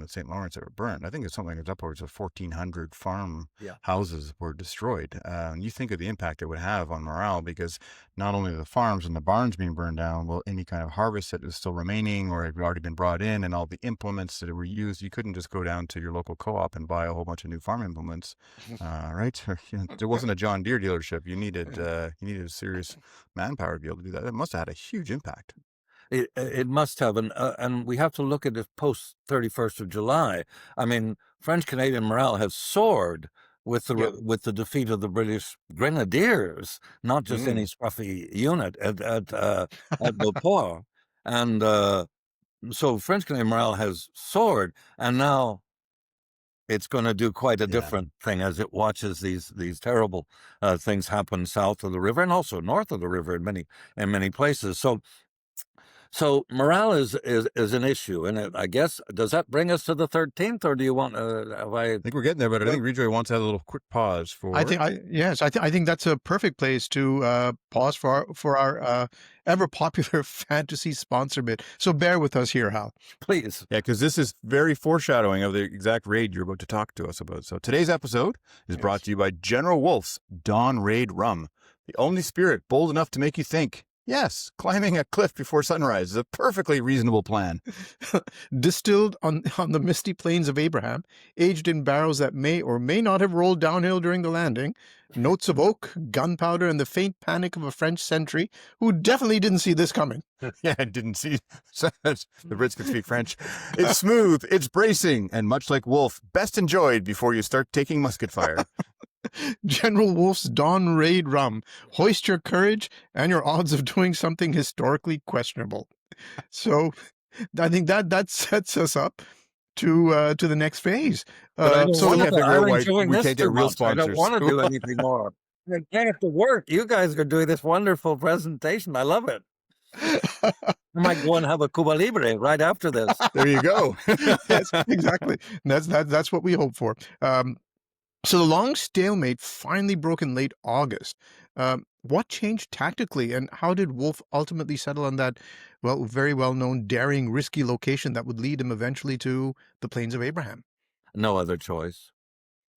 A: St. Lawrence, that were burned. I think it's something that's upwards of 1,400 farm houses were destroyed. And you think of the impact it would have on morale, because not only the farms and the barns being burned down, well, any kind of harvest that was still remaining or had already been brought in, and all the implements that were used, you couldn't just go down to your local co-op and buy a whole bunch of new farm implements, right? There wasn't a John Deere dealership. You needed a serious manpower to be able to do that. It must have had a huge impact.
C: It must have, and we have to look at it post 31st of July. I mean, French-Canadian morale has soared with the defeat of the British Grenadiers, not just any scruffy unit at Beauport, and so French-Canadian morale has soared, and now it's going to do quite a different thing as it watches these terrible things happen south of the river and also north of the river in many places. So morale is an issue, and I guess, does that bring us to the 13th, or do you want?
A: I think we're getting there, but I think Rejoy wants to have a little quick pause for.
B: I think that's a perfect place to pause for our ever popular fantasy sponsor bit. So bear with us here, Hal.
C: Please.
A: Yeah, because this is very foreshadowing of the exact raid you're about to talk to us about. So today's episode is brought to you by General Wolfe's Dawn Raid Rum, the only spirit bold enough to make you think. Yes, climbing a cliff before sunrise is a perfectly reasonable plan.
B: Distilled on the misty plains of Abraham, aged in barrels that may or may not have rolled downhill during the landing, notes of oak, gunpowder, and the faint panic of a French sentry who definitely didn't see this coming.
A: Yeah, didn't see. The Brits could speak French. It's smooth, it's bracing, and much like Wolfe, best enjoyed before you start taking musket fire.
B: General Wolfe's Dawn Raid Rum. Hoist your courage and your odds of doing something historically questionable. So I think that sets us up to the next phase.
A: So we can't figure out why we can't get real sponsors.
C: I don't want to do anything more. I can't have to work. You guys are doing this wonderful presentation. I love it. I might go and have a Cuba Libre right after this.
A: There you go.
B: Yes, exactly. That's what we hope for. So the long stalemate finally broke in late August. What changed tactically, and how did Wolfe ultimately settle on that, very well-known, daring, risky location that would lead him eventually to the Plains of Abraham?
C: No other choice.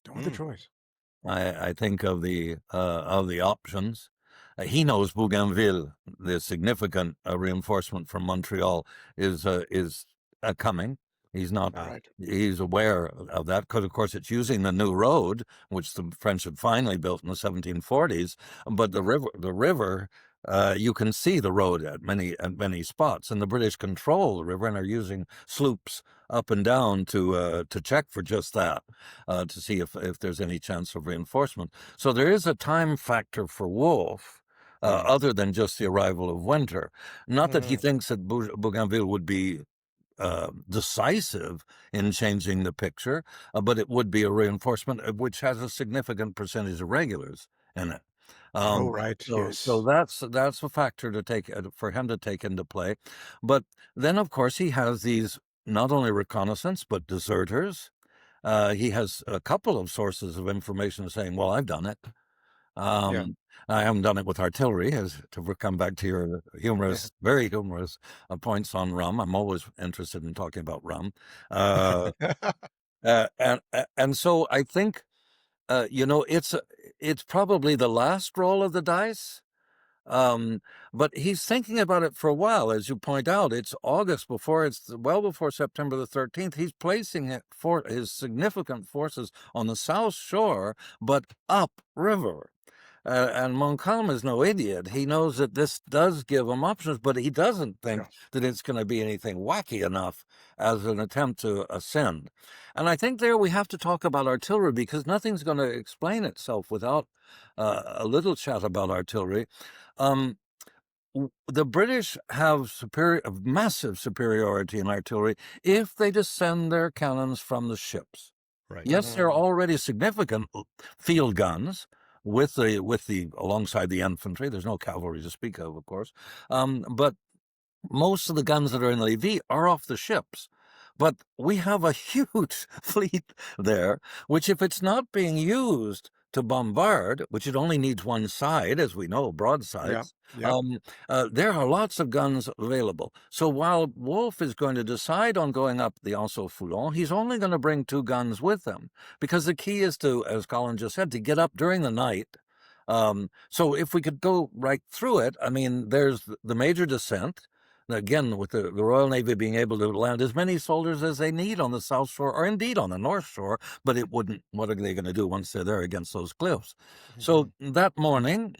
B: No other choice.
C: I think of the options. He knows Bougainville, the significant reinforcement from Montreal, is coming. He's not. He's aware of that because, of course, it's using the new road, which the French had finally built in the 1740s. But the river, you can see the road at many spots, and the British control the river and are using sloops up and down to check for just that, to see if there's any chance of reinforcement. So there is a time factor for Wolfe. Other than just the arrival of winter. Not that he thinks that Bougainville would be decisive in changing the picture, but it would be a reinforcement which has a significant percentage of regulars in it. So that's a factor to take for him to take into play. But then, of course, he has these not only reconnaissance but deserters. He has a couple of sources of information saying, "Well, I've done it." I haven't done it with artillery, to come back to your very humorous points on rum. I'm always interested in talking about rum. And so I think, it's probably the last roll of the dice. But he's thinking about it for a while. As you point out, it's August before September the 13th. He's placing his significant forces on the south shore, but upriver. And Montcalm is no idiot. He knows that this does give him options, but he doesn't think that it's going to be anything wacky enough as an attempt to ascend. And I think there we have to talk about artillery, because nothing's going to explain itself without a little chat about artillery. The British have massive superiority in artillery if they descend their cannons from the ships.
A: Right.
C: Yes, there are already significant field guns with the alongside the infantry. There's no cavalry to speak of course. But most of the guns that are in Lévis are off the ships. But we have a huge fleet there, which, if it's not being used to bombard, which it only needs one side, as we know, broadsides, there are lots of guns available. So while Wolfe is going to decide on going up the Anse-au-Foulon, he's only going to bring 2 guns with him, because the key is to, as Colin just said, to get up during the night. So if we could go right through it, I mean, there's the major descent. Again, with the Royal Navy being able to land as many soldiers as they need on the South Shore, or indeed on the North Shore, but it wouldn't. What are they going to do once they're there against those cliffs? So that morning,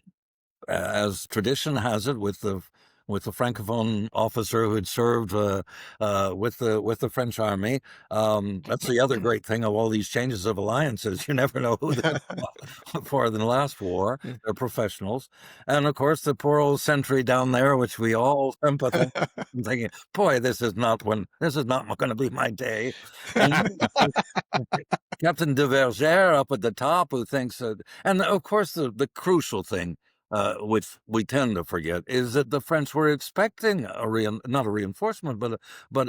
C: as tradition has it, with the with the Francophone officer who had served with the French army. That's the other great thing of all these changes of alliances. You never know who they're for the last war. They're professionals. And of course, the poor old sentry down there, which we all sympathize. I'm thinking, boy, this is not going to be my day. And Captain de Vergère up at the top, who thinks, and of course, the crucial thing, which we tend to forget, is that the French were expecting not a reinforcement, but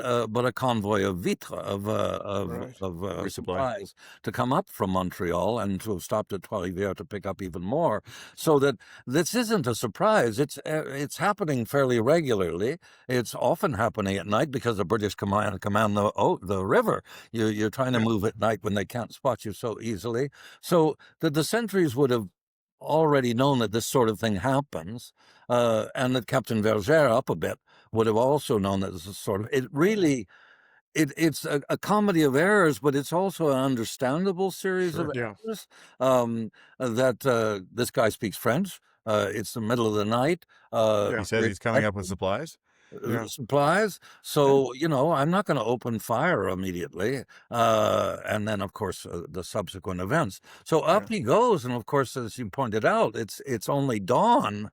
C: a convoy of vitres of supplies to come up from Montreal and to have stopped at Trois-Rivières to pick up even more. So that this isn't a surprise. It's happening fairly regularly. It's often happening at night because the British command the river. You're trying to move at night when they can't spot you so easily. So the sentries would have already known that this sort of thing happens, and that Captain Vergère up a bit would have also known that this is sort of, it's a comedy of errors, but it's also an understandable series of errors. That this guy speaks French. It's the middle of the night.
A: He says he's coming up with supplies.
C: Supplies. So, I'm not going to open fire immediately. And then, of course, the subsequent events. So up he goes. And of course, as you pointed out, it's only dawn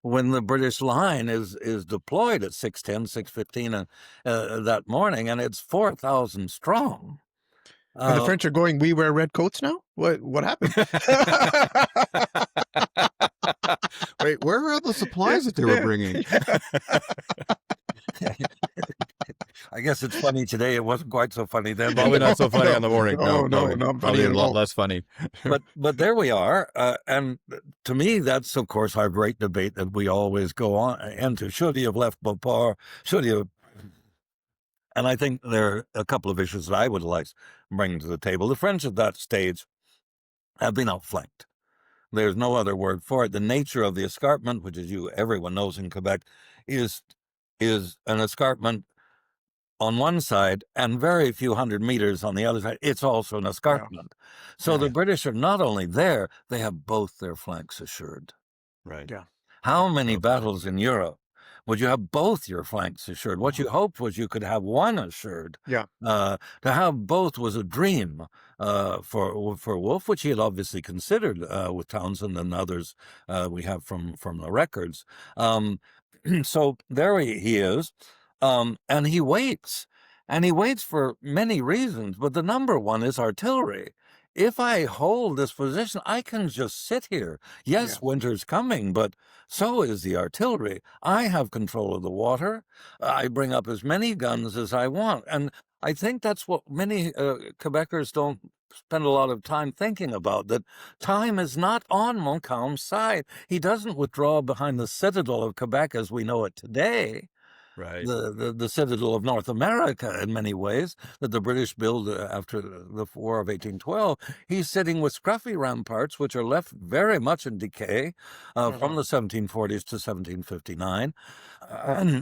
C: when the British line is deployed at 6:10, 6:15 that morning. And it's 4,000 strong.
B: And the French are going, we wear red coats now? What happened?
A: Wait, where are the supplies that they were bringing?
C: I guess it's funny today. It wasn't quite so funny then.
A: Probably not so funny on the morning.
B: No,
A: probably a lot less funny.
C: But there we are. And to me, that's, of course, our great debate that we always go on into. Should he have left Beauport? Should he have? And I think there are a couple of issues that I would like to bring to the table. The French at that stage have been outflanked. There's no other word for it. The nature of the escarpment, which everyone knows in Quebec, is an escarpment on one side and very few hundred meters on the other side. It's also an escarpment. So the British are not only there, they have both their flanks assured.
A: Right.
B: Yeah.
C: How many battles in Europe would you have both your flanks assured? What you hoped was you could have one assured.
B: Yeah.
C: To have both was a dream for Wolfe, which he had obviously considered with Townsend and others we have from the records. So there he is, and he waits. And he waits for many reasons, but the number one is artillery. If I hold this position, I can just sit here. Yes, winter's coming, but so is the artillery. I have control of the water. I bring up as many guns as I want. And I think that's what many Quebecers don't spend a lot of time thinking about, that time is not on Montcalm's side. He doesn't withdraw behind the citadel of Quebec as we know it today.
A: Right.
C: The citadel of North America in many ways that the British build after the War of 1812. He's sitting with scruffy ramparts, which are left very much in decay from the 1740s to 1759.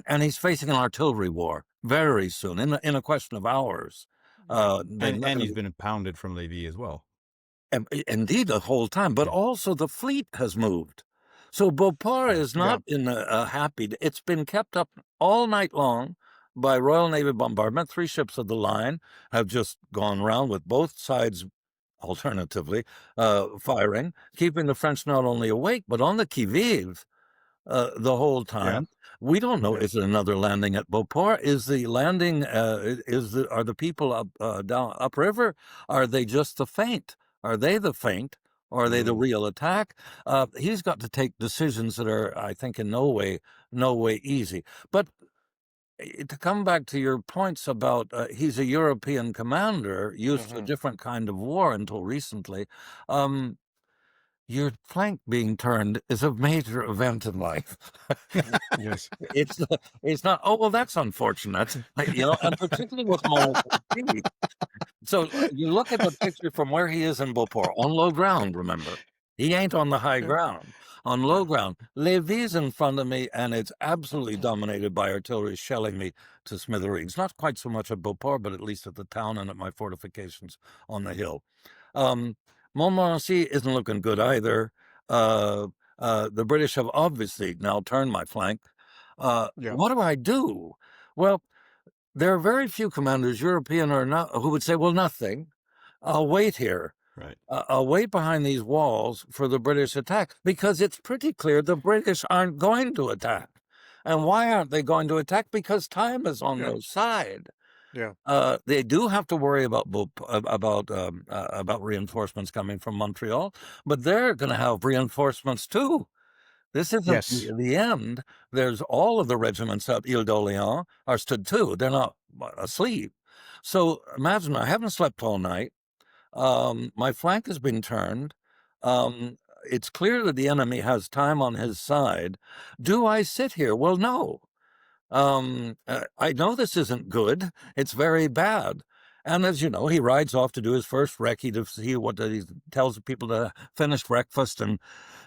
C: And he's facing an artillery war very soon, in a question of hours.
A: And he's been pounded from Lévis as well.
C: Indeed, the whole time. But also the fleet has moved. So Beauport is not in a happy... It's been kept up all night long by Royal Navy bombardment. 3 ships of the line have just gone round with both sides, alternatively, firing, keeping the French not only awake, but on the qui-vive the whole time. We don't know, is it another landing at Beauport? Is the landing, are the people upriver? Are they just the feint? Are they the feint? Or are they the real attack? He's got to take decisions that are, I think, in no way easy. But to come back to your points about he's a European commander used to a different kind of war until recently, your flank being turned is a major event in life.
B: Yes.
C: It's not, oh, well, that's unfortunate, and particularly with Montcalm. So you look at the picture from where he is in Beauport, on low ground, remember. He ain't on the high ground. On low ground, Lévis in front of me, and it's absolutely dominated by artillery shelling me to smithereens. Not quite so much at Beauport, but at least at the town and at my fortifications on the hill. Montmorency isn't looking good either. The British have obviously now turned my flank.
B: Yeah.
C: What do I do? Well, there are very few commanders, European or not, who would say, well, nothing. I'll wait here.
A: Right.
C: I'll wait behind these walls for the British attack, because it's pretty clear the British aren't going to attack. And why aren't they going to attack? Because time is on their side.
B: Yeah.
C: They do have to worry about reinforcements coming from Montreal, but they're going to have reinforcements too. This isn't
B: Yes.
C: the end. There's all of the regiments at Ile d'Orléans are stood too. They're not asleep. So imagine, I haven't slept all night. My flank has been turned. It's clear that the enemy has time on his side. Do I sit here? Well, no. I know this isn't good. It's very bad. And as you know, he rides off to do his first recce to see what he tells people to finish breakfast and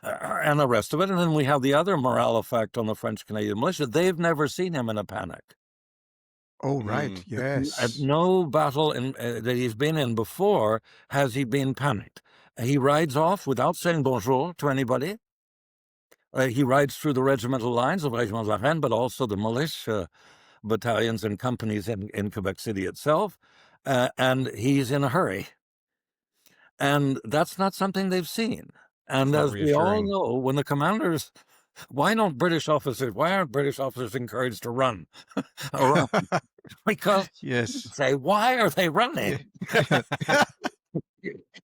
C: the rest of it. And then we have the other morale effect on the French Canadian militia. They've never seen him in a panic.
B: Oh, right.
A: Mm.
B: Yes.
C: At no battle that he's been in before has he been panicked. He rides off without saying bonjour to anybody. He rides through the regimental lines of Régiment de la Reine, but also the militia battalions and companies in Quebec City itself, and he's in a hurry. And that's not something they've seen. And
A: Not
C: as we all
A: reassuring.
C: know, when the commanders, why aren't British officers encouraged to run? Around? Because
B: Yes.
C: say, why are they running?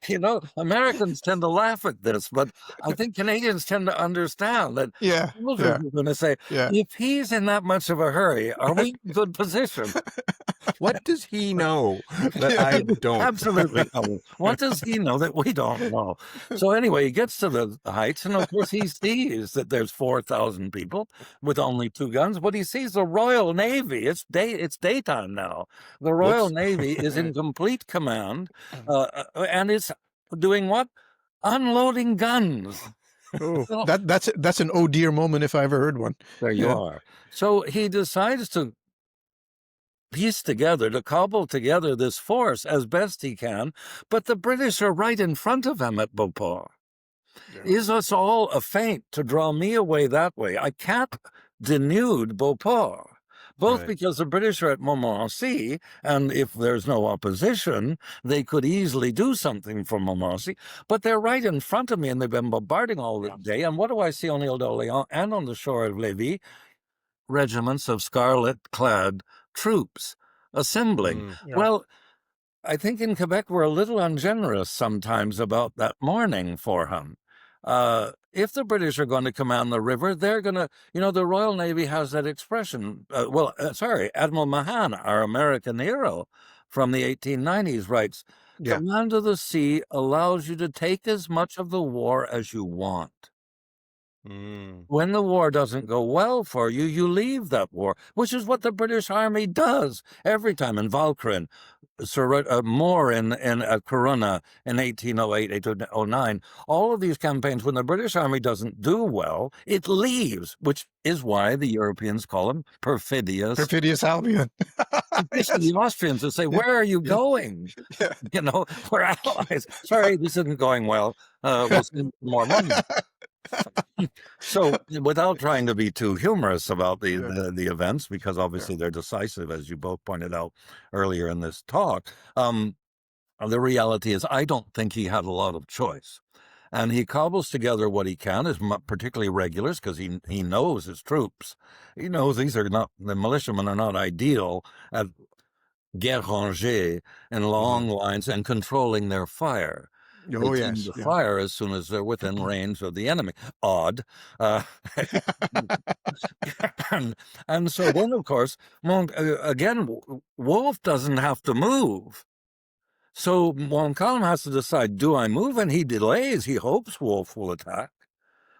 C: You know, Americans tend to laugh at this, but I think Canadians tend to understand that
B: Yeah.
C: soldiers
B: Yeah.
C: are going to say,
B: Yeah.
C: if he's in that much of a hurry, are we in good position?
A: What does he know that I don't?
C: Absolutely. No. What does he know that we don't know? So anyway, he gets to the heights, and of course he sees that there's 4,000 people with only 2 guns, but he sees the Royal Navy. It's daytime now. The Royal
A: Whoops.
C: Navy is in complete command, and it's doing what? Unloading guns.
B: Oh,
C: So-
B: that's an oh dear moment if I ever heard one.
C: There you
B: Yeah.
C: are. So he decides to cobble together this force as best he can, but the British are right in front of him at Beauport.
B: Yeah.
C: Is us all a feint to draw me away that way? I can't denude Beauport, both
A: Right.
C: because the British are at Montmorency, and if there's no opposition, they could easily do something from Montmorency, but they're right in front of me, and they've been bombarding all the day. And what do I see on Ile d'Orléans and on the shore of Lévis? Regiments of scarlet-clad troops assembling.
A: Mm.
B: Yeah.
C: Well, I think in Quebec we're a little ungenerous sometimes about that mourning for him. If the British are going to command the river, they're going to, the Royal Navy has that expression. Admiral Mahan, our American hero from the 1890s, writes,
B: Yeah.
C: command of the sea allows you to take as much of the war as you want.
A: Mm.
C: When the war doesn't go well for you, you leave that war, which is what the British Army does every time in Walcheren, Moore in Corunna in 1808, 1809. All of these campaigns, when the British Army doesn't do well, it leaves, which is why the Europeans call him perfidious.
B: Perfidious Albion.
C: Yes. The Austrians will say, where are you going?
B: Yeah.
C: We're allies. Sorry, this isn't going well. We'll send more money. So, without trying to be too humorous about the events, because obviously they're decisive, as you both pointed out earlier in this talk, the reality is I don't think he had a lot of choice. And he cobbles together what he can, particularly regulars, because he knows his troops. He knows the militiamen are not ideal at guerre rangée and long lines and controlling their fire.
B: Oh,
C: They
B: yes.
C: tend to fire as soon as they're within range of the enemy. Odd. And so then, of course, again, Wolfe doesn't have to move. So Montcalm has to decide, do I move? And he delays. He hopes Wolfe will attack,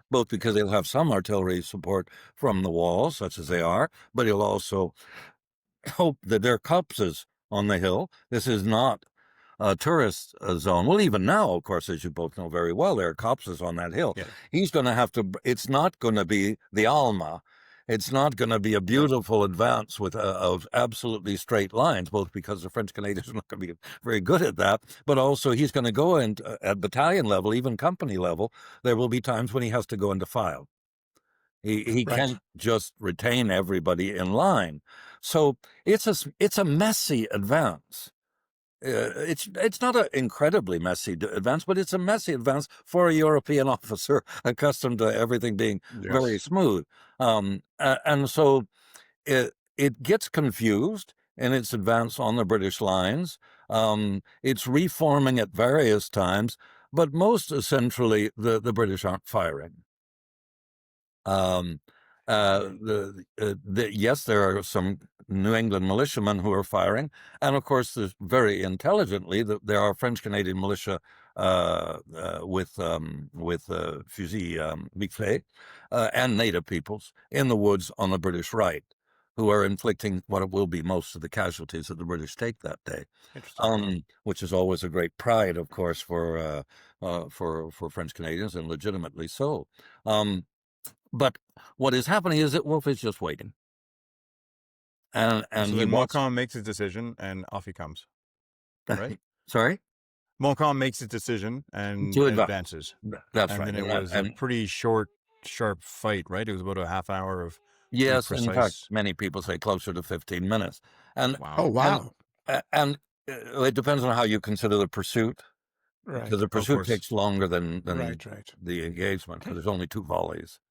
C: both because he'll have some artillery support from the walls, such as they are, but he'll also hope that there are copses on the hill. This is not a tourist zone. Well, even now, of course, as you both know very well, there are copses on that hill.
A: Yeah.
C: He's going to have to, it's not going to be the Alma. It's not going to be a beautiful advance with of absolutely straight lines, both because the French Canadians are not going to be very good at that, but also he's going to go at battalion level, even company level. There will be times when he has to go into file. He
B: Right.
C: can't just retain everybody in line. So it's a messy advance. It's not an incredibly messy advance, but it's a messy advance for a European officer accustomed to everything being very
A: Yes.
C: smooth. And so it gets confused in its advance on the British lines. It's reforming at various times, but most essentially, the British aren't firing. Yes, there are some New England militiamen who are firing, and of course, very intelligently, there are French Canadian militia with fusil Biclet and native peoples in the woods on the British right, who are inflicting what will be most of the casualties that the British take that day.
A: Interesting.
C: Which is always a great pride, of course, for French Canadians, and legitimately so. But what is happening is that Wolfe is just waiting. And
A: So
C: he
A: then
C: wants...
A: Montcalm makes his decision and off he comes, right?
C: Sorry?
A: Montcalm makes his decision and
C: To advance.
A: advances.
C: That's
A: And
C: right.
A: then it was a pretty short, sharp fight, right? It was about a half hour of pretty
C: yes, in fact,
A: precise.
C: many people say closer to 15 minutes. And
A: Wow.
B: Oh, wow.
C: and it depends on how you consider the pursuit,
B: Right.
C: because the pursuit
A: course.
C: takes longer than
B: Right.
C: the engagement, because there's only 2 volleys,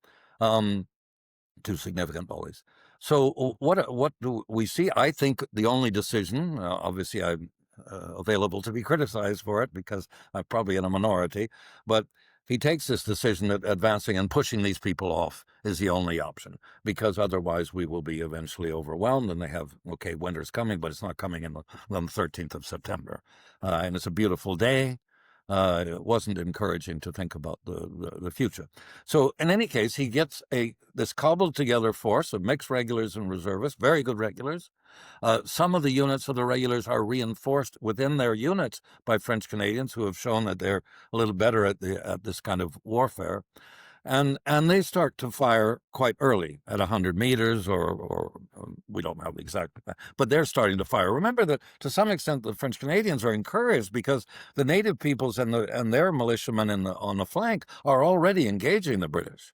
C: 2 significant volleys. So what do we see? I think the only decision, obviously I'm available to be criticized for it because I'm probably in a minority, but he takes this decision that advancing and pushing these people off is the only option, because otherwise we will be eventually overwhelmed, and they have, okay, winter's coming, but it's not coming on the 13th of September. And it's a beautiful day. It wasn't encouraging to think about the future. So in any case, he gets this cobbled together force of mixed regulars and reservists, very good regulars. Some of the units of the regulars are reinforced within their units by French Canadians who have shown that they're a little better at this kind of warfare. And they start to fire quite early at 100 meters, or we don't know the exact, but they're starting to fire. Remember that to some extent the French Canadians are encouraged because the native peoples and their militiamen on the flank are already engaging the British,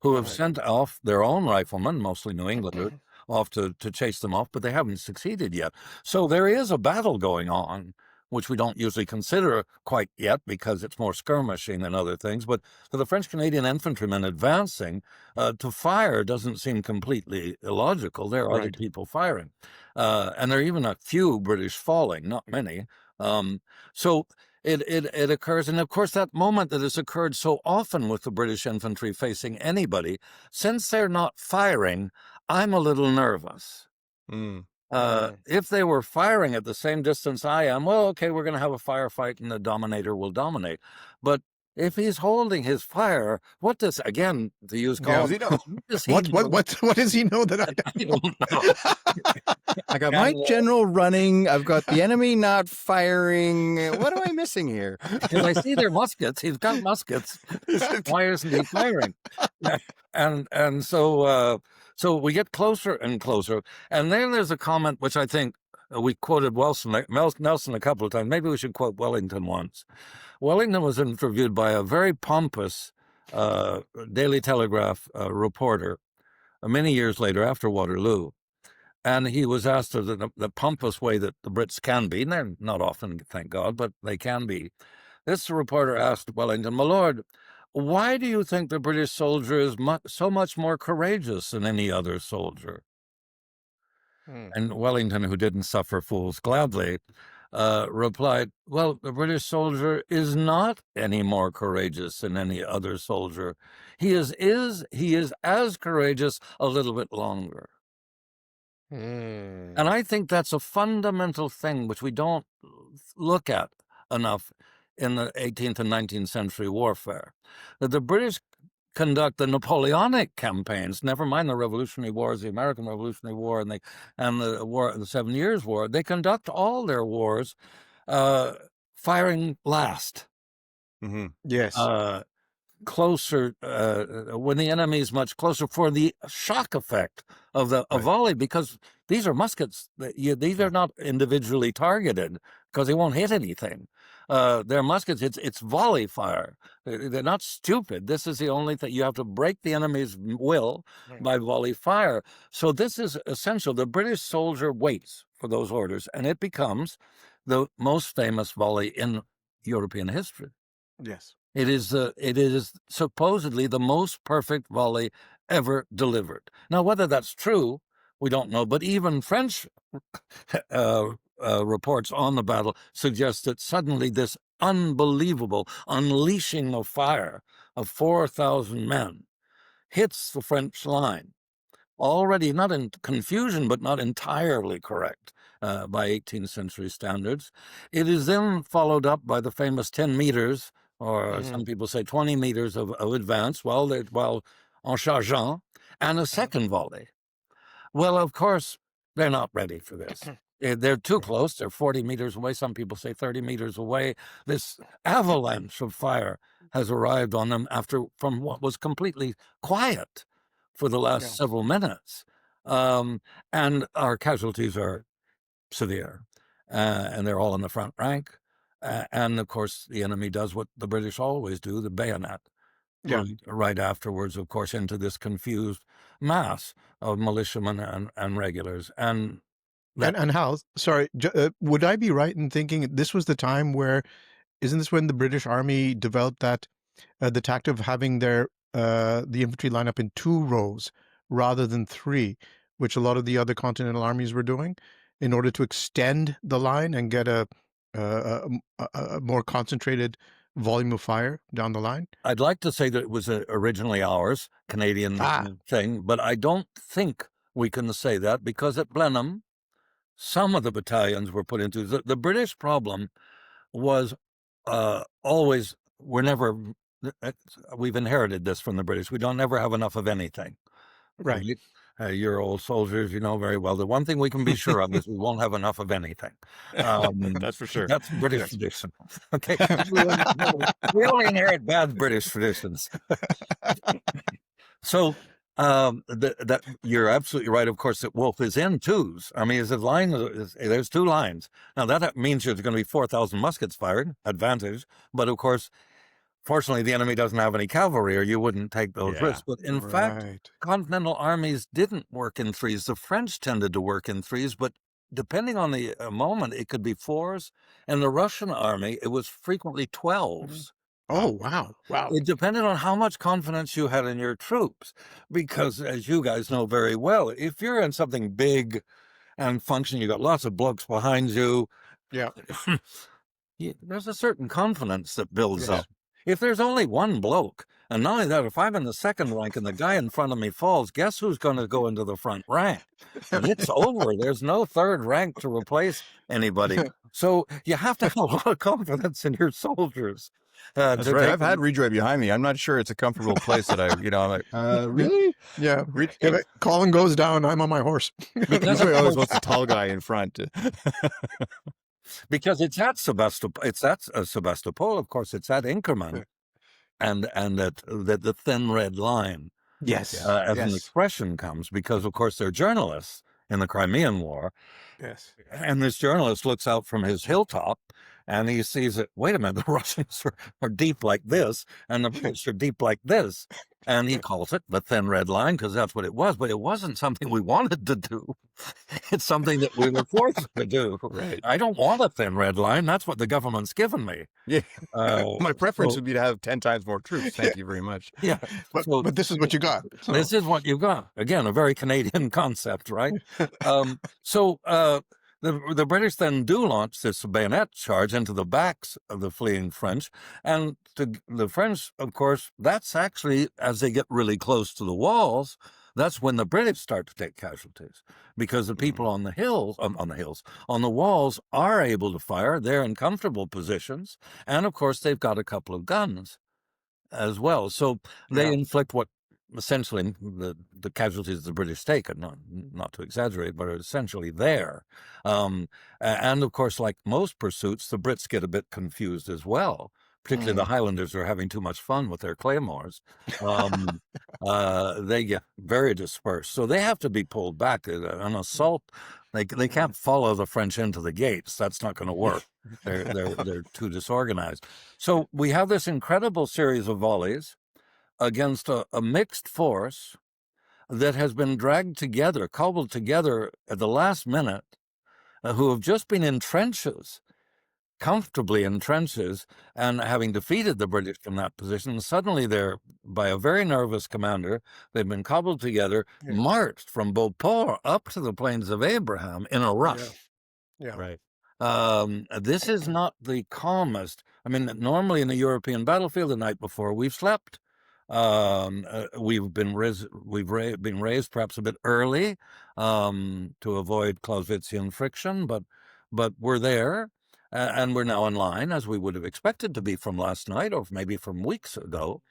C: who have sent off their own riflemen, mostly New Englanders, off to chase them off, but they haven't succeeded yet. So there is a battle going on, which we don't usually consider quite yet because it's more skirmishing than other things. But for the French Canadian infantrymen advancing, to fire doesn't seem completely illogical. There are other people firing. And there are even a few British falling, not many. So it occurs. And of course, that moment that has occurred so often with the British infantry facing anybody, since they're not firing, I'm a little nervous. If they were firing at the same distance I am, well, okay, we're going to have a firefight and the dominator will dominate. But if he's holding his fire, what does, again, to use Colin,
B: what does he know? What does he know that I don't
C: know?
D: I got my general running. I've got the enemy not firing. What am I missing here?
C: Because I see their muskets. He's got muskets. Why isn't he firing? And so we get closer and closer. And then there's a comment which I think we quoted Nelson a couple of times. Maybe we should quote Wellington once. Wellington was interviewed by a very pompous Daily Telegraph reporter many years later after Waterloo. And he was asked the pompous way that the Brits can be, and they're not often, thank God, but they can be. This reporter asked Wellington, "My lord, why do you think the British soldier is so much more courageous than any other soldier?" And Wellington, who didn't suffer fools gladly, replied, "Well, the British soldier is not any more courageous than any other soldier. He is as courageous a little bit longer." And I think that's a fundamental thing which we don't look at enough in the 18th and 19th century warfare. That the British conduct the Napoleonic campaigns, never mind the Revolutionary Wars, the American Revolutionary War and the 7 Years' War. They conduct all their wars firing last.
B: Yes.
C: Closer when the enemy is much closer, for the shock effect of a volley, because these are muskets. These are not individually targeted because they won't hit anything. their muskets, it's volley fire. They're not stupid. This is the only thing. You have to break the enemy's will by volley fire. So this is essential. The British soldier waits for those orders, and it becomes the most famous volley in European history.
B: Yes.
C: It is supposedly the most perfect volley ever delivered. Now, whether that's true, we don't know. But even French reports on the battle suggest that suddenly this unbelievable unleashing of fire of 4,000 men hits the French line, already not in confusion, but not entirely correct by 18th century standards. It is then followed up by the famous 10 meters, or some people say 20 meters of advance, while en chargeant, and a second volley. Well, of course, they're not ready for this. They're too close. They're 40 meters away. Some people say 30 meters away. This avalanche of fire has arrived on them from what was completely quiet for the last several minutes. And our casualties are severe, and they're all in the front rank. And of course, the enemy does what the British always do, the bayonet. Right afterwards, of course, into this confused mass of militiamen and regulars. And
B: Hal, sorry, would I be right in thinking this was the time where, isn't this when the British Army developed that the tactic of having the infantry line up in 2 rows rather than 3, which a lot of the other continental armies were doing, in order to extend the line and get a more concentrated volume of fire down the line?
C: I'd like to say that it was originally ours, Canadian thing, but I don't think we can say that, because at Blenheim, some of the battalions were put into the British problem was always, we've inherited this from the British. We don't never have enough of anything.
B: Right.
C: You're old soldiers, you know very well. The one thing we can be sure of is we won't have enough of anything.
A: That's for sure.
C: That's British tradition. Okay. We only inherit bad British traditions. So that you're absolutely right. Of course, that Wolfe is in 2s. I mean, there's 2 lines. Now that means there's going to be 4,000 muskets fired, advantage. But of course, fortunately, the enemy doesn't have any cavalry, or you wouldn't take those risks. But in fact, continental armies didn't work in 3s. The French tended to work in 3s, but depending on the moment, it could be 4s. And the Russian army, it was frequently 12s.
B: Oh, wow.
C: It depended on how much confidence you had in your troops, because as you guys know very well, if you're in something big and functioning, you got lots of blokes behind you.
B: Yeah.
C: There's a certain confidence that builds up. If there's only one bloke, and not only that, if I'm in the second rank and the guy in front of me falls, guess who's going to go into the front rank? And it's over. There's no third rank to replace anybody. So you have to have a lot of confidence in your soldiers.
A: That's right. I've had Rejoy behind me. I'm not sure it's a comfortable place that I'm like, really?
B: Yeah. If Colin goes down, I'm on my horse.
A: Because I always wants the tall guy in front.
C: Because it's at Sebastopol, of course, it's at Inkerman, and that the thin red line, as an expression comes, because of course they're journalists in the Crimean War.
B: Yes.
C: And this journalist looks out from his hilltop and he sees that, wait a minute, the Russians are deep like this and the British are deep like this. And he calls it the thin red line because that's what it was. But it wasn't something we wanted to do. It's something that we were forced to do.
A: Right.
C: I don't want a thin red line. That's what the government's given me.
A: Yeah. My preference would be to have 10 times more troops. Thank you very much.
B: Yeah. But this is what you got.
C: So. This is what you got. Again, a very Canadian concept, right? The British then do launch this bayonet charge into the backs of the fleeing French. And the French, of course, that's actually, as they get really close to the walls, that's when the British start to take casualties, because the people on the walls are able to fire. They're in comfortable positions. And of course, they've got a couple of guns as well. So they inflict what essentially the casualties the British take, and not to exaggerate, but are essentially there. And of course, like most pursuits, the Brits get a bit confused as well, particularly the Highlanders are having too much fun with their claymores. They get very dispersed. So they have to be pulled back. An assault, they can't follow the French into the gates. That's not going to work. They're too disorganized. So we have this incredible series of volleys against a mixed force that has been dragged together, cobbled together at the last minute, who have just been in trenches, comfortably in trenches, and having defeated the British from that position, suddenly they're, by a very nervous commander, they've been cobbled together, marched from Beauport up to the Plains of Abraham in a rush.
B: Yeah.
A: Right.
C: This is not the calmest. I mean, normally in a European battlefield the night before, we've slept. We've been raised perhaps a bit early to avoid Clausewitzian friction, but we're there. And we're now in line, as we would have expected to be from last night or maybe from weeks ago.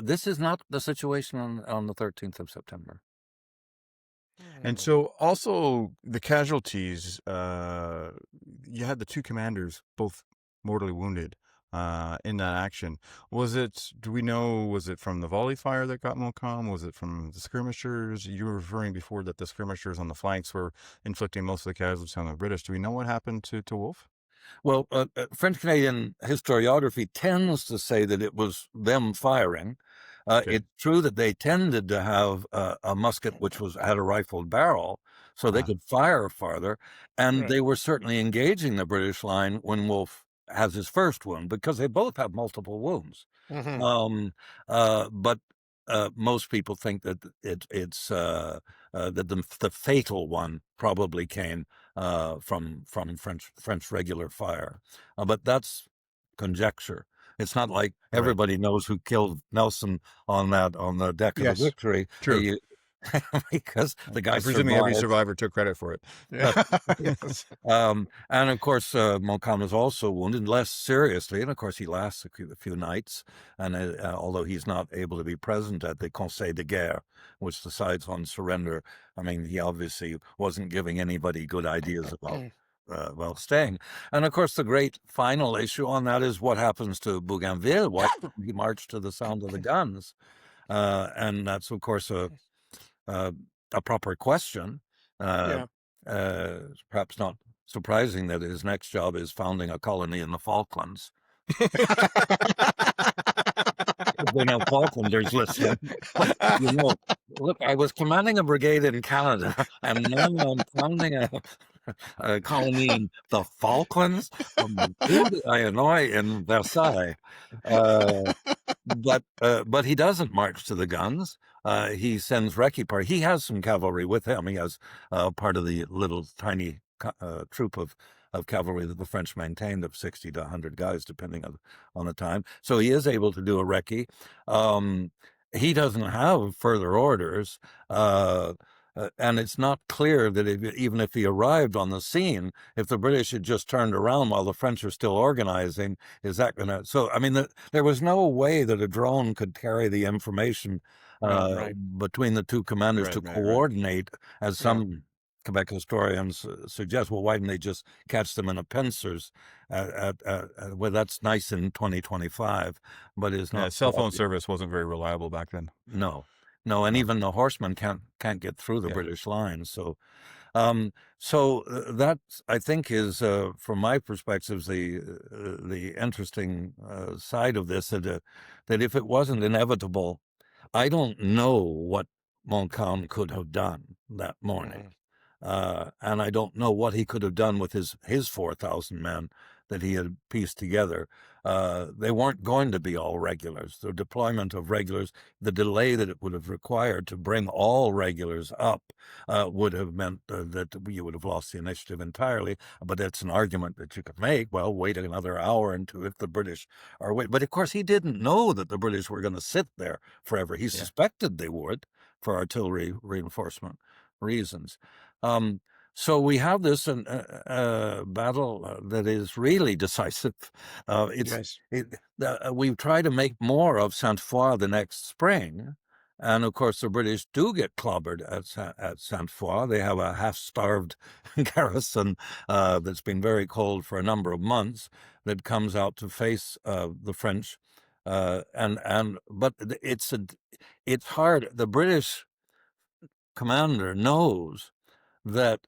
C: This is not the situation on the 13th of September.
A: And so also the casualties, you had the two commanders both mortally wounded in that action. Do we know, was it from the volley fire that got Montcalm? Was it from the skirmishers? You were referring before that the skirmishers on the flanks were inflicting most of the casualties on the British. Do we know what happened to Wolfe?
C: Well, French-Canadian historiography tends to say that it was them firing. It's true that they tended to have a musket which had a rifled barrel, so they could fire farther, and they were certainly engaging the British line when Wolfe has his first wound, because they both have multiple wounds. But most people think that it's that the fatal one probably came from French regular fire, but that's conjecture. It's not like everybody knows who killed Nelson on the deck of the Victory.
A: True.
C: Because the guy
A: presuming every survivor took credit for it.
C: And of course, Montcalm is also wounded, less seriously, and of course he lasts a few nights. And although he's not able to be present at the Conseil de Guerre, which decides on surrender, I mean, he obviously wasn't giving anybody good ideas about staying. And of course, the great final issue on that is what happens to Bougainville. Why didn't he march to the sound of the guns? And that's, of course, a proper question. Perhaps not surprising that his next job is founding a colony in the Falklands. We're now Falklanders listening. You know, look, I was commanding a brigade in Canada, and now I'm founding a colony in the Falklands. I annoy in Versailles. But he doesn't march to the guns. He sends recce party. He has some cavalry with him. He has part of the little tiny troop of cavalry that the French maintained of 60 to 100 guys, depending on the time. So he is able to do a recce. He doesn't have further orders. And it's not clear that even if he arrived on the scene, if the British had just turned around while the French are still organizing, is that going to... So, I mean, there was no way that a drone could carry the information between the two commanders to coordinate, as some Quebec historians suggest. Well, why didn't they just catch them in a pincers? Well, that's nice in 2025, but it's not.
A: Cell phone service wasn't very reliable back then.
C: No, and even the horsemen can't get through the British lines. So, that, I think, is from my perspective the interesting side of this. That if it wasn't inevitable, I don't know what Montcalm could have done that morning. And I don't know what he could have done with his 4,000 men that he had pieced together. They weren't going to be all regulars. The deployment of regulars, the delay that it would have required to bring all regulars up would have meant that you would have lost the initiative entirely. But that's an argument that you could make. Well, wait another hour and two if the British are waiting. But of course, he didn't know that the British were going to sit there forever. He suspected they would for artillery reinforcement reasons. So we have this battle that is really decisive. We've tried to make more of Sainte-Foy the next spring, And of course, the British do get clobbered at Sainte-Foy. They have a half-starved garrison that's been very cold for a number of months that comes out to face the French. But it's hard. The British commander knows that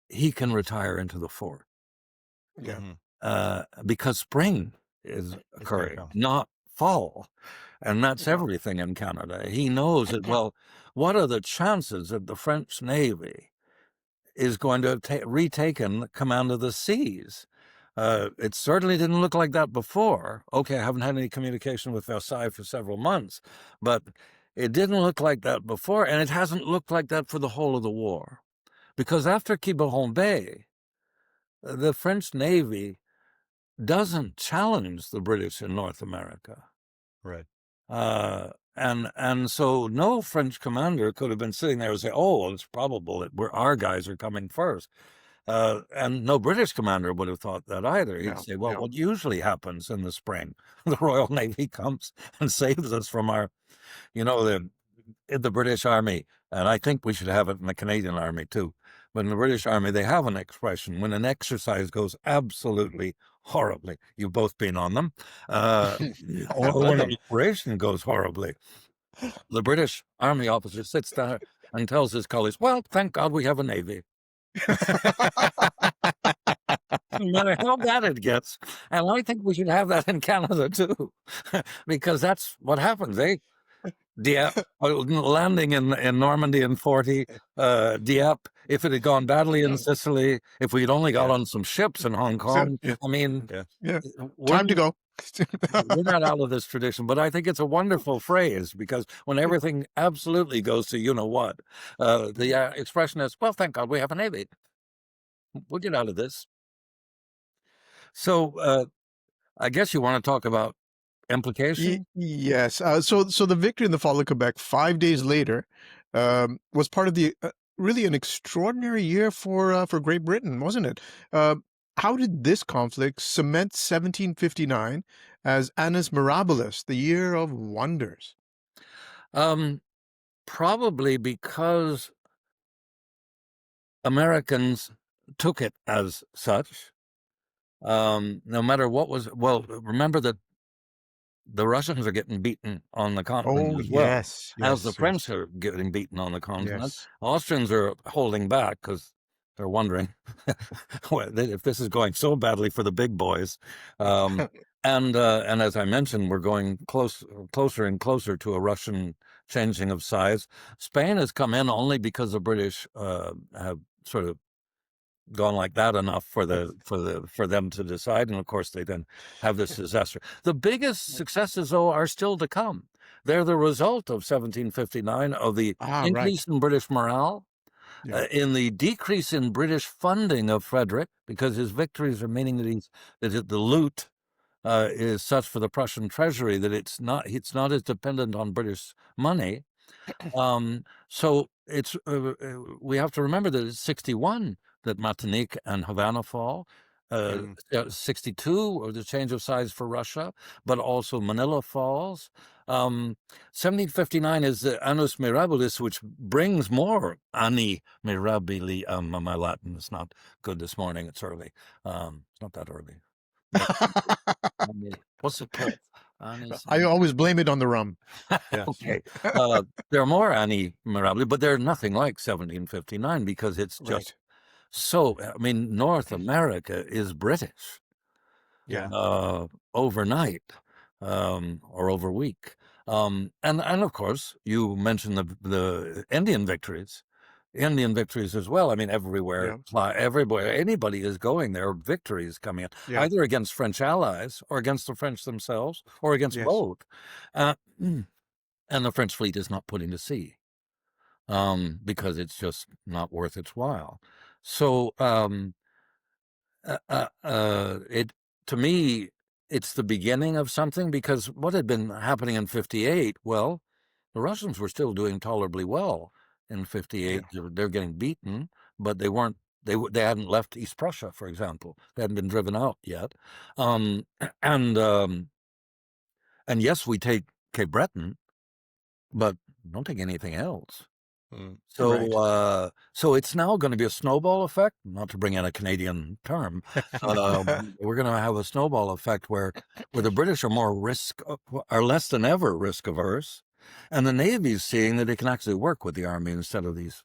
C: he can retire into the fort because spring is occurring, not fall. And that's everything in Canada. He knows that, well, what are the chances that the French Navy is going to have retaken command of the seas? It certainly didn't look like that before. Okay, I haven't had any communication with Versailles for several months, but it didn't look like that before, and it hasn't looked like that for the whole of the war. Because after Quiberon Bay, the French Navy doesn't challenge the British in North America.
A: Right.
C: And so no French commander could have been sitting there and say, oh, well, it's probable that our guys are coming first. And no British commander would have thought that either. He'd say, well, what usually happens in the spring? The Royal Navy comes and saves us from our, the British Army. And I think we should have it in the Canadian Army too. But in the British Army, they have an expression when an exercise goes absolutely horribly. You've both been on them. Or when an operation goes horribly. The British Army officer sits there and tells his colleagues, well, thank God we have a Navy. No matter how bad it gets. And I think we should have that in Canada too. Because that's what happens, eh? Dieppe, landing in Normandy in 40, Dieppe, if it had gone badly in Sicily, if we'd only got on some ships in Hong Kong, I mean,
B: time to go.
C: We're not out of this tradition, but I think it's a wonderful phrase because when everything absolutely goes to you-know-what, the expression is, well, thank God we have a Navy. We'll get out of this. So I guess you want to talk about implication?
B: Yes. So the victory in the fall of Quebec 5 days later was part of the really an extraordinary year for Great Britain, wasn't it? How did this conflict cement 1759 as Annus Mirabilis, the year of wonders?
C: Probably because Americans took it as such. No matter what was, well, remember that the Russians are getting beaten on the continent as well, as the French are getting beaten on the continent. Austrians are holding back because they're wondering if this is going so badly for the big boys. And as I mentioned, we're going closer and closer to a Russian changing of size. Spain has come in only because the British have sort of gone like that enough for them to decide, and of course they then have this disaster. The biggest successes, though, are still to come. They're the result of 1759, of the increase in British morale, in the decrease in British funding of Frederick, because his victories are meaning that the loot is such for the Prussian treasury that it's not as dependent on British money. So it's we have to remember that it's 61 that Martinique and Havana fall. 62 or the change of size for Russia, but also Manila falls. 1759 is the Annus Mirabilis, which brings more Anni Mirabili. My Latin is not good this morning. It's early. It's not that early. What's it called?
B: I always blame it on the rum.
C: Okay. There are more Anni Mirabili, but they're nothing like 1759 because it's just so, I mean, North America is British. Overnight or over week. And of course, you mentioned the Indian victories. Indian victories as well. I mean, everywhere, anybody is going there. Victories coming in, either against French allies or against the French themselves or against both. And the French fleet is not putting to sea because it's just not worth its while. So to me, it's the beginning of something, because what had been happening in 58, well, the Russians were still doing tolerably well in 58. They're getting beaten, but they hadn't left East Prussia, for example. They hadn't been driven out yet. And yes, we take Cape Breton, but don't take anything else.
B: Right.
C: So it's now going to be a snowball effect, not to bring in a Canadian term. We're going to have a snowball effect where the British are less than ever risk averse, and the Navy's seeing that it can actually work with the Army instead of these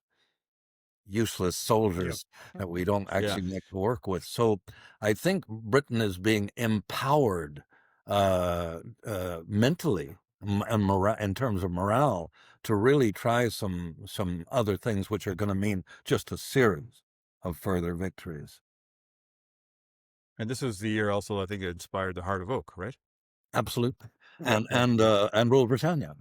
C: useless soldiers that we don't actually make to work with. So I think Britain is being empowered mentally and in terms of morale to really try some other things which are going to mean just a series of further victories.
A: And this was the year also, I think, it inspired the Heart of Oak, right?
C: Absolutely. And Rule Britannia.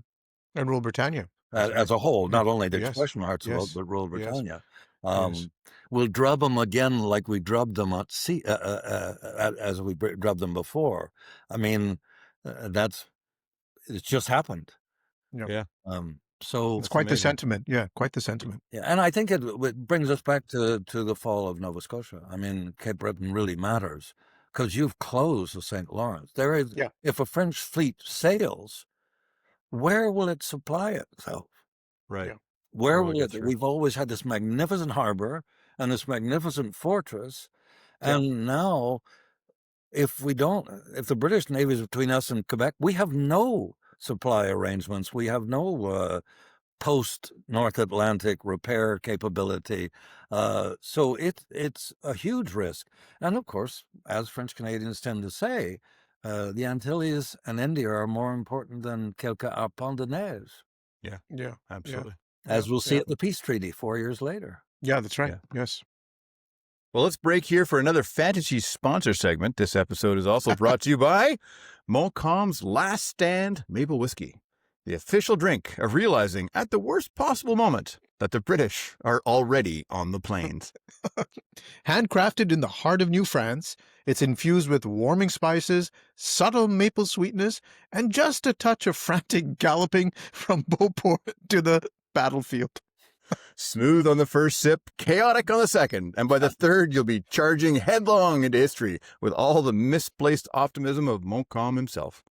B: And Rule Britannia.
C: As a whole, not only the expression Hearts of Oak,
B: Yes.
C: but Rule
B: Yes.
C: Britannia.
B: Yes.
C: We'll drub them again like we drubbed them at sea, as we drubbed them before. I mean, it's just happened.
B: Yeah.
C: So
B: It's quite
A: amazing.
B: the sentiment. Yeah, quite the sentiment.
C: Yeah, and I think it brings us back to the fall of Nova Scotia. I mean, Cape Breton really matters because you've closed the St. Lawrence. If a French fleet sails, where will it supply itself?
A: Right.
B: Yeah.
C: Where
A: Well,
C: will
A: I
C: it?
A: guess
C: We've always had this magnificent harbor and this magnificent fortress, and now, if the British Navy is between us and Quebec, we have no supply arrangements. We have no post North Atlantic repair capability. So it's a huge risk. And of course, as French Canadians tend to say, the Antilles and India are more important than quelques arpents de neige.
B: Yeah.
A: Absolutely.
C: As we'll see at the peace treaty 4 years later.
B: Yeah, that's right.
A: Yeah.
B: Yes.
A: Well, let's break here for another fantasy sponsor segment. This episode is also brought to you by Montcalm's Last Stand Maple Whiskey, the official drink of realizing at the worst possible moment that the British are already on the plains.
B: Handcrafted in the heart of New France, it's infused with warming spices, subtle maple sweetness, and just a touch of frantic galloping from Beauport to the battlefield.
A: Smooth on the first sip, chaotic on the second, and by the third, you'll be charging headlong into history with all the misplaced optimism of Montcalm himself.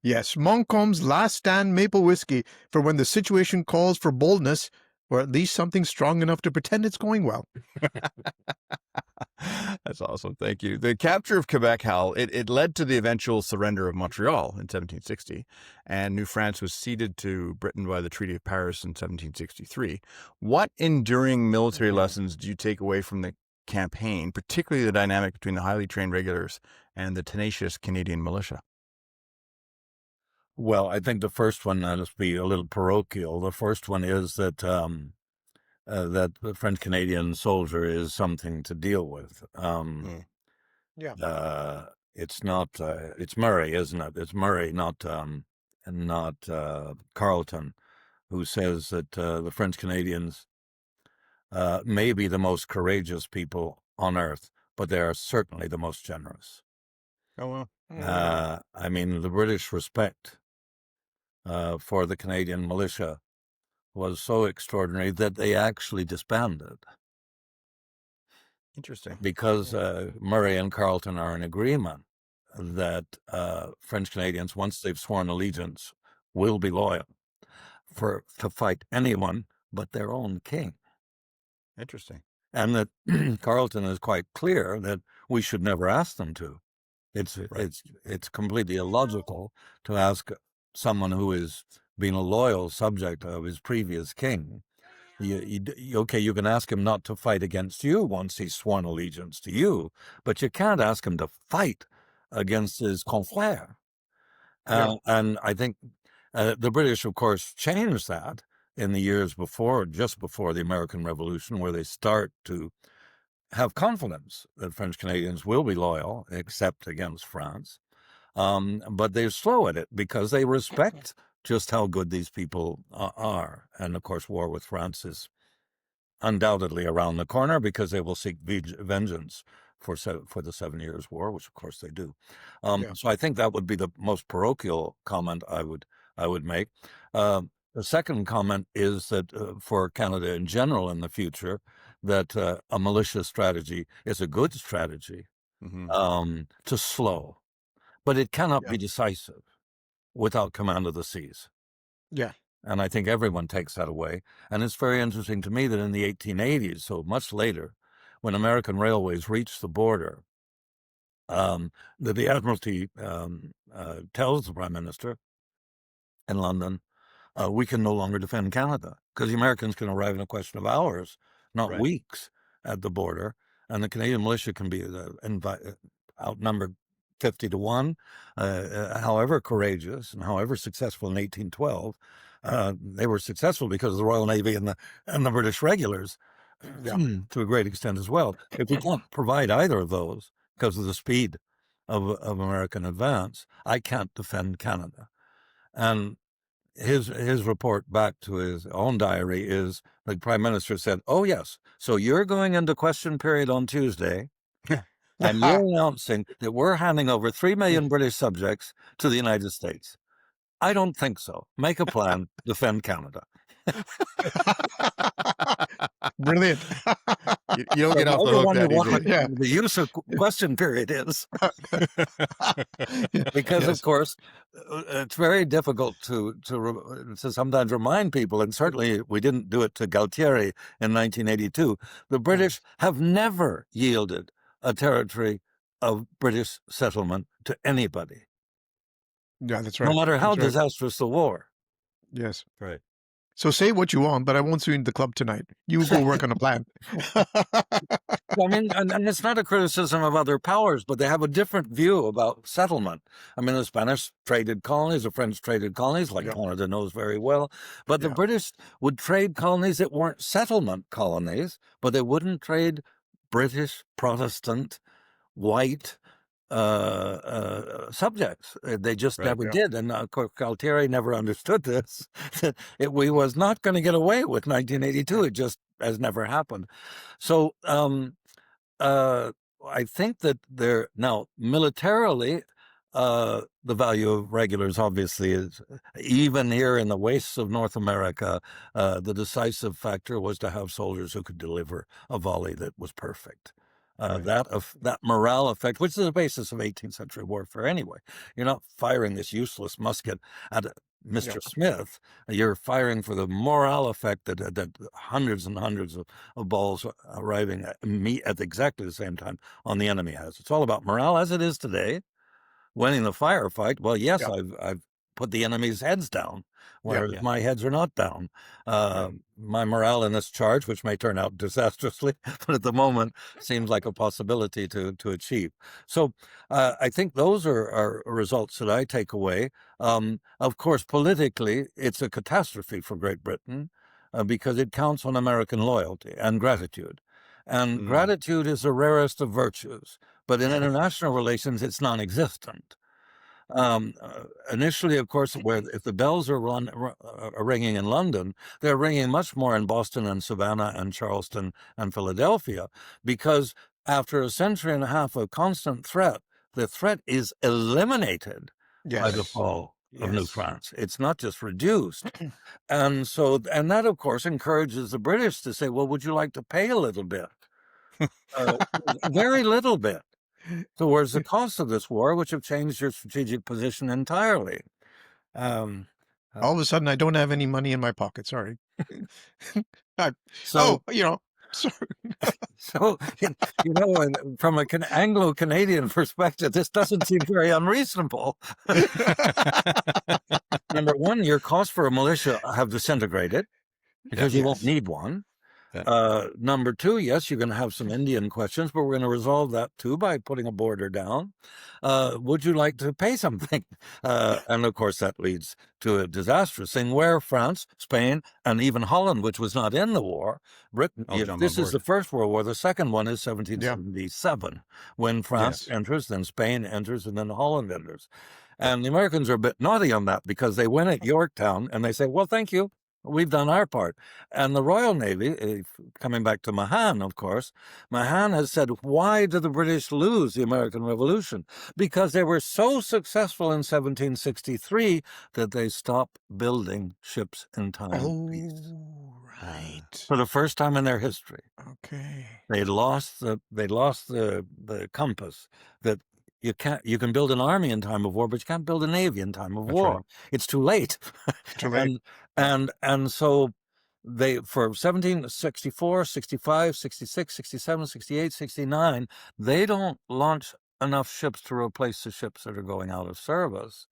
B: Yes, Montcalm's Last Stand Maple Whiskey for when the situation calls for boldness, or at least something strong enough to pretend it's going well.
A: That's awesome. Thank you. The capture of Quebec, Hal, it led to the eventual surrender of Montreal in 1760, and New France was ceded to Britain by the Treaty of Paris in 1763. What enduring military lessons do you take away from the campaign, particularly the dynamic between the highly trained regulars and the tenacious Canadian militia?
C: Well, I think the first one, let's be a little parochial. The first one is that that the French-Canadian soldier is something to deal with. It's not. It's Murray, isn't it? It's Murray, not Carleton, who says that the French-Canadians may be the most courageous people on earth, but they are certainly the most generous.
A: Oh, well.
C: I mean, the British respect for the Canadian militia was so extraordinary that they actually disbanded.
A: Interesting.
C: Because Murray and Carleton are in agreement that French Canadians, once they've sworn allegiance, will be loyal to fight anyone but their own king.
A: Interesting.
C: And that Carleton is quite clear that we should never ask them to. It's completely illogical to ask someone who is being a loyal subject of his previous king. You can ask him not to fight against you once he's sworn allegiance to you, but you can't ask him to fight against his confrère. And I think the British, of course, changed that in the years before, just before the American Revolution, where they start to have confidence that French Canadians will be loyal, except against France. But they're slow at it because they respect just how good these people are. And of course, war with France is undoubtedly around the corner because they will seek vengeance for the 7 Years' War, which of course they do. So I think that would be the most parochial comment I would make. The second comment is that for Canada in general in the future, that a militia strategy is a good strategy to slow, but it cannot be decisive without command of the seas.
B: Yeah.
C: And I think everyone takes that away. And it's very interesting to me that in the 1880s, so much later, when American railways reached the border, that the Admiralty tells the Prime Minister in London, we can no longer defend Canada because the Americans can arrive in a question of hours, not
D: Right.
C: weeks, at the border. And the Canadian militia can be outnumbered 50 to 1, however courageous and however successful in 1812. They were successful because of the Royal Navy and the British regulars to a great extent as well. If we can't provide either of those because of the speed of American advance, I can't defend Canada. And his report back to his own diary is the Prime Minister said, "Oh yes, so you're going into question period on Tuesday, and you're announcing that we're handing over 3 million British subjects to the United States. I don't think so. Make a plan, defend Canada."
B: Brilliant.
D: You don't get
C: So
D: off the
C: I
D: hook
C: wonder
D: that
C: what
D: easy.
B: Yeah.
C: the use of question period is. Because
B: Yes.
C: of course, it's very difficult to sometimes remind people, and certainly we didn't do it to Galtieri in 1982. The British have never yielded a territory of British settlement to anybody,
B: Yeah, that's
C: no
B: right.
C: matter how
B: That's right.
C: disastrous the war.
B: Yes.
D: Right.
B: So say what you want, but I won't see you in the club tonight. You go work on a plan.
C: I mean, and it's not a criticism of other powers, but they have a different view about settlement. I mean, the Spanish traded colonies, the French traded colonies, like
B: Yeah.
C: Canada knows very well. But the
B: Yeah.
C: British would trade colonies that weren't settlement colonies, but they wouldn't trade British, Protestant, white subjects. They just
D: Right.
C: never
B: Yeah.
C: did. And of course, Galtieri never understood this. We was not going to get away with 1982. It just has never happened. So I think that there now militarily, the value of regulars obviously is, even here in the wastes of North America, the decisive factor was to have soldiers who could deliver a volley that was perfect.
B: Right.
C: That morale effect, which is the basis of 18th century warfare anyway. You're not firing this useless musket at Mr.
B: Yeah.
C: Smith. You're firing for the morale effect that hundreds and hundreds of balls arriving at me at exactly the same time on the enemy has. It's all about morale, as it is today. Winning the firefight, well, yes,
B: Yeah.
C: I've put the enemy's heads down, whereas
D: Yeah.
C: my heads are not down. My morale in this charge, which may turn out disastrously, but at the moment seems like a possibility to achieve. So I think those are results that I take away. Of course, politically, it's a catastrophe for Great Britain because it counts on American loyalty and gratitude. And gratitude is the rarest of virtues, but in international relations, it's non-existent. Initially, of course, if the bells are ringing in London, they're ringing much more in Boston and Savannah and Charleston and Philadelphia, because after a century and a half of constant threat, the threat is eliminated by the
B: Yes.
C: fall of New
B: Yes.
C: France. It's not just reduced. And that, of course, encourages the British to say, well, would you like to pay a little bit? Very little bit towards the cost of this war, which have changed your strategic position entirely.
B: All of a sudden, I don't have any money in my pocket. Sorry.
C: So,
B: sorry.
C: so from an Anglo-Canadian perspective, this doesn't seem very unreasonable. Number one, your costs for a militia have disintegrated because you won't
B: Yes.
C: need one. Number two, yes, you're going to have some Indian questions, but we're going to resolve that too by putting a border down. Would you like to pay something? And of course, that leads to a disastrous thing where France, Spain, and even Holland, which was not in the war, Britain, this is the First World War. The second one is 1777, when France enters, then Spain enters, and then Holland enters. And the Americans are a bit naughty on that because they win at Yorktown and they say, well, thank you. We've done our part. And the Royal Navy, coming back to Mahan, of course, Mahan has said, why did the British lose the American Revolution? Because they were so successful in 1763 that they stopped building ships in time of peace.
B: Oh, right.
C: For the first time in their history.
B: Okay.
C: They lost the compass that you can build an army in time of war, but you can't build a navy in time of
B: That's
C: war.
B: right.
C: It's too late.
B: Too late.
C: And so they, for 1764, 65, 66, 67, 68, 69, they don't launch enough ships to replace the ships that are going out of service.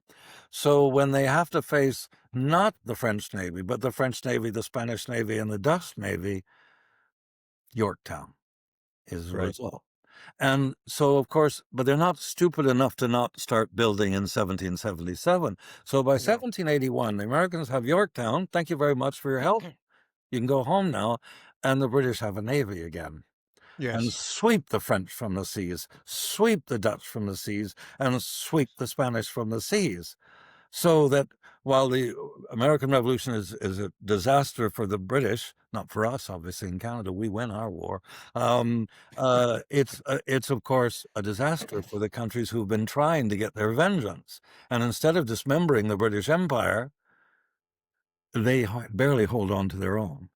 C: So when they have to face not the French Navy, but the French Navy, the Spanish Navy, and the Dutch Navy, Yorktown is the
B: Right.
C: result. And so, of course, but they're not stupid enough to not start building in 1777. So by 1781, the Americans have Yorktown. Thank you very much for your help. You can go home now. And the British have a navy again. And
B: Yes.
C: sweep the French from the seas, sweep the Dutch from the seas, and sweep the Spanish from the seas. So that while the American Revolution is a disaster for the British, not for us, obviously, in Canada, we win our war. It's of course a disaster for the countries who've been trying to get their vengeance. And instead of dismembering the British Empire, they barely hold on to their own.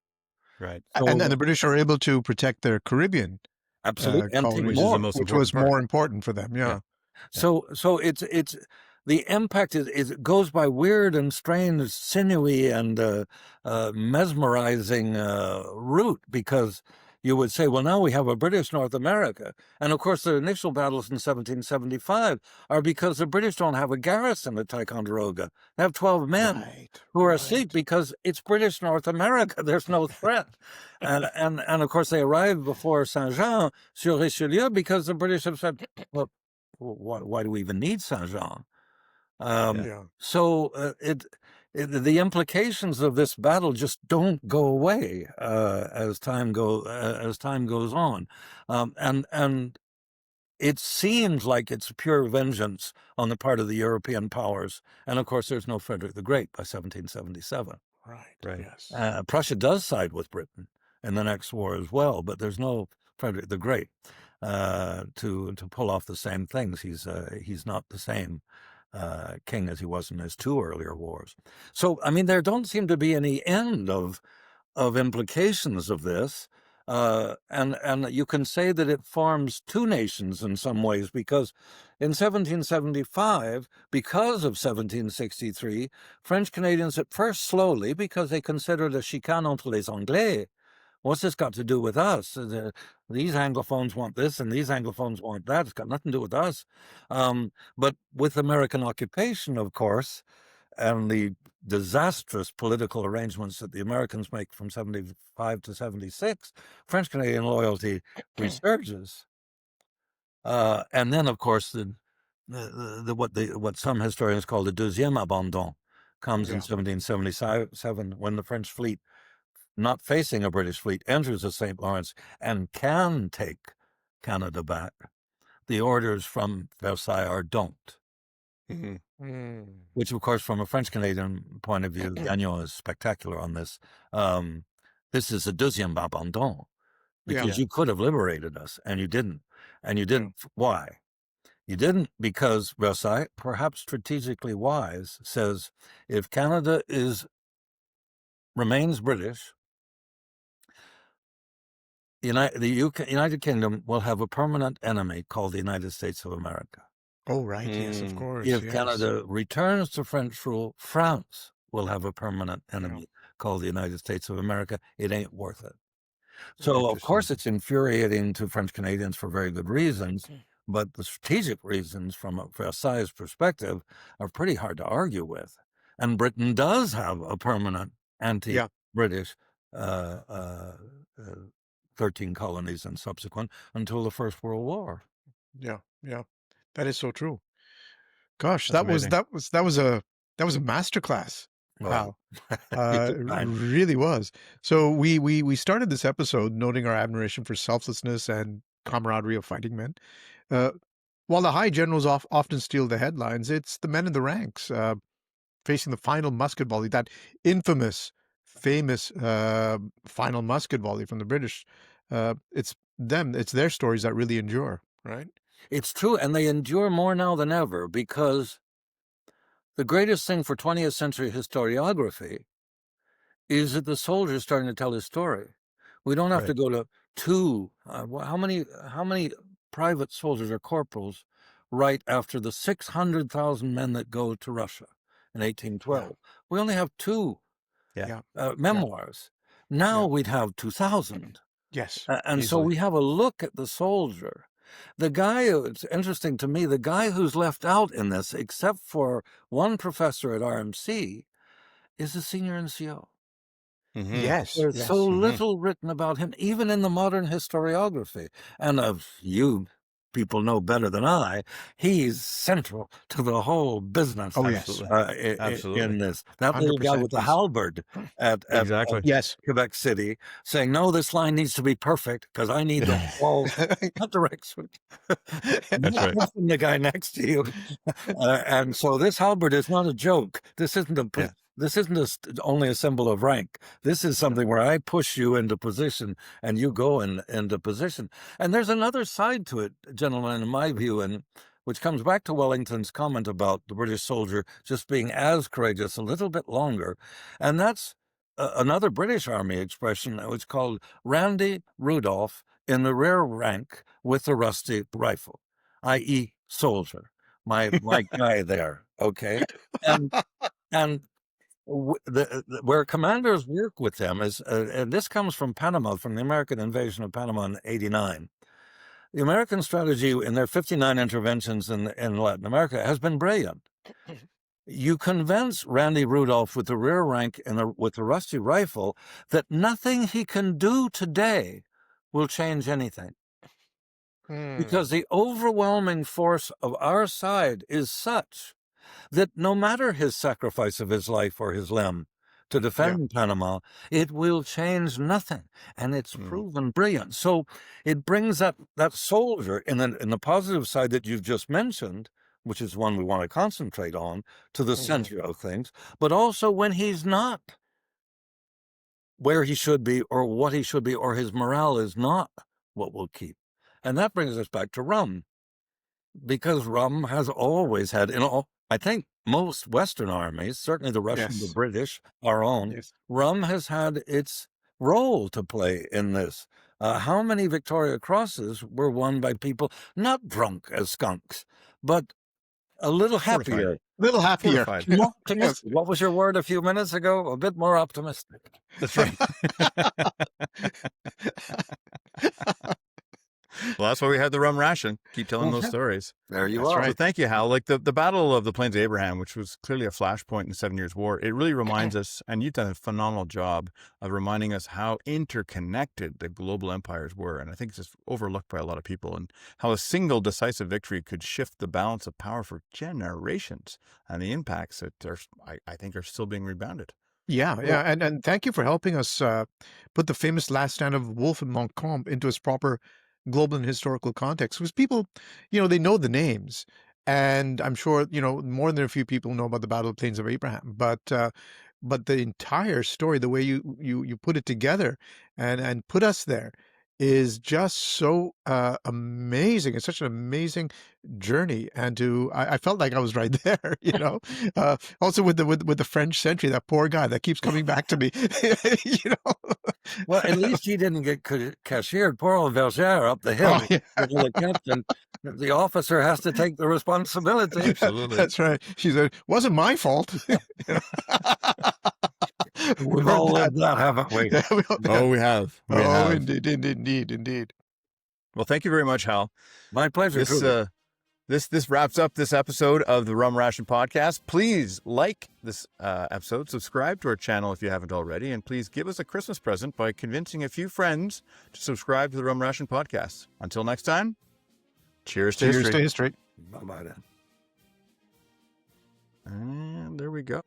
B: Right.
C: So,
B: And the British are able to protect their Caribbean
C: absolutely,
B: colonies,
A: which is the most
B: which
A: important
B: was
A: part.
B: more important for them. Yeah.
C: So it's the impact is it goes by weird and strange, sinewy and mesmerizing route, because you would say, well, now we have a British North America. And of course, the initial battles in 1775 are because the British don't have a garrison at Ticonderoga. They have 12 men who are asleep because it's British North America. There's no threat. and of course, they arrived before Saint-Jean sur Richelieu because the British have said, well, why do we even need Saint-Jean? So the implications of this battle just don't go away as time goes on, and it seems like it's pure vengeance on the part of the European powers. And of course, there's no Frederick the Great by 1777.
B: Right. Yes.
C: Prussia does side with Britain in the next war as well, but there's no Frederick the Great to pull off the same things. He's not the same king as he was in his two earlier wars. So, I mean, there don't seem to be any end of implications of this. And you can say that it forms two nations in some ways, because in 1775, because of 1763, French Canadians at first slowly, because they considered a chicane entre les Anglais. What's this got to do with us? These Anglophones want this and these Anglophones want that. It's got nothing to do with us. But with American occupation, of course, and the disastrous political arrangements that the Americans make from 75 to 76, French Canadian loyalty resurges. And then, of course, what some historians call the deuxième abandon comes in 1777, when the French fleet, not facing a British fleet, enters the St. Lawrence and can take Canada back. The orders from Versailles are don't. Which, of course, from a French-Canadian point of view, Gagnon is spectacular on this. This is a deuxième abandon, because you could have liberated us, and you didn't. And you didn't. Why? You didn't because Versailles, perhaps strategically wise, says if Canada remains British, the United Kingdom will have a permanent enemy called the United States of America.
B: Oh, right. Yes, of course.
C: If Canada returns to French rule, France will have a permanent enemy called the United States of America. It ain't worth it. So, of course, it's infuriating to French Canadians for very good reasons, but the strategic reasons from a Versailles perspective are pretty hard to argue with. And Britain does have a permanent anti-British 13 colonies and subsequent until the First World War.
B: Yeah. That is so true. Gosh,
A: That's
B: that was a masterclass. Wow. It really was. So we started this episode noting our admiration for selflessness and camaraderie of fighting men. While the high generals often steal the headlines, it's the men in the ranks facing the final musket volley, that famous final musket volley from the British. It's their stories that really endure, right?
C: It's true, and they endure more now than ever, because the greatest thing for 20th century historiography is that the soldier is starting to tell his story. We don't have to go to how many private soldiers or corporals right after the 600,000 men that go to Russia in 1812. We only have two memoirs. Now we'd have 2,000.
B: Yes.
C: And so
B: easily.
C: we have a look at the soldier. The guy, it's interesting to me, the guy who's left out in this, except for one professor at RMC, is a senior NCO.
B: Yes.
C: There's
B: yes.
C: so little written about him, even in the modern historiography. And you people know better than I, he's central to the whole business.
B: Oh, yes.
A: Absolutely.
C: In this. That little guy
B: 100%,
C: with the
B: yes.
C: halberd at
A: Exactly.
B: Yes.
C: Quebec City saying, no, this line needs to be perfect because I need the ball, not direction.
A: That's right.
C: From the guy next to you. And so this halberd is not a joke. This isn't only a symbol of rank. This is something where I push you into position and you go into position. And there's another side to it, gentlemen, in my view, and which comes back to Wellington's comment about the British soldier just being as courageous a little bit longer. And that's another British Army expression that was called Randy Rudolph in the rear rank with the rusty rifle, i.e. soldier, my guy there, okay? And where commanders work with them is, and this comes from Panama, from the American invasion of Panama in '89. The American strategy in their 59 interventions in Latin America has been brilliant. You convince Randy Rudolph with the rear rank and with the rusty rifle that nothing he can do today will change anything. Because the overwhelming force of our side is such that no matter his sacrifice of his life or his limb to defend Panama, it will change nothing. And it's proven brilliant. So it brings that soldier in the positive side that you've just mentioned, which is one we want to concentrate on, to the center of things, but also when he's not where he should be or what he should be, or his morale is not what will keep. And that brings us back to rum, because rum has always had, I think most Western armies, certainly the Russian, the British, our own, rum has had its role to play in this. How many Victoria Crosses were won by people not drunk as skunks, but a little happier.
B: Little happier.
C: More optimistic. What was your word a few minutes ago? A bit more optimistic.
A: That's right. Well, that's why we had the rum ration. Keep telling those stories.
C: There you
A: That's
C: are.
A: right. So thank you, Hal. Like the Battle of the Plains of Abraham, which was clearly a flashpoint in the 7 Years' War, it really reminds us, and you've done a phenomenal job of reminding us how interconnected the global empires were. And I think it's just overlooked by a lot of people, and how a single decisive victory could shift the balance of power for generations, and the impacts that I think are still being rebounded.
B: Yeah. And thank you for helping us put the famous last stand of Wolfe and Montcalm into its proper global and historical context. Because people, they know the names. And I'm sure, more than a few people know about the Battle of the Plains of Abraham. But the entire story, the way you put it together and put us there, is just so amazing. It's such an amazing journey, and I felt like I was right there. Also with the French sentry, that poor guy that keeps coming back to me.
C: Well, at least he didn't get cashiered. Poor old Vergere up the hill. The captain, the officer has to take the responsibility.
A: Absolutely.
B: That's right. She said, "Wasn't my fault."
C: We've all lived that, haven't we?
A: We have. We have.
B: Indeed.
A: Well, thank you very much, Hal.
C: My pleasure.
A: This wraps up this episode of the Rum Ration Podcast. Please like this episode, subscribe to our channel if you haven't already, and please give us a Christmas present by convincing a few friends to subscribe to the Rum Ration Podcast. Until next time, cheers to history.
B: Cheers to history.
C: Bye-bye then.
A: And there we go.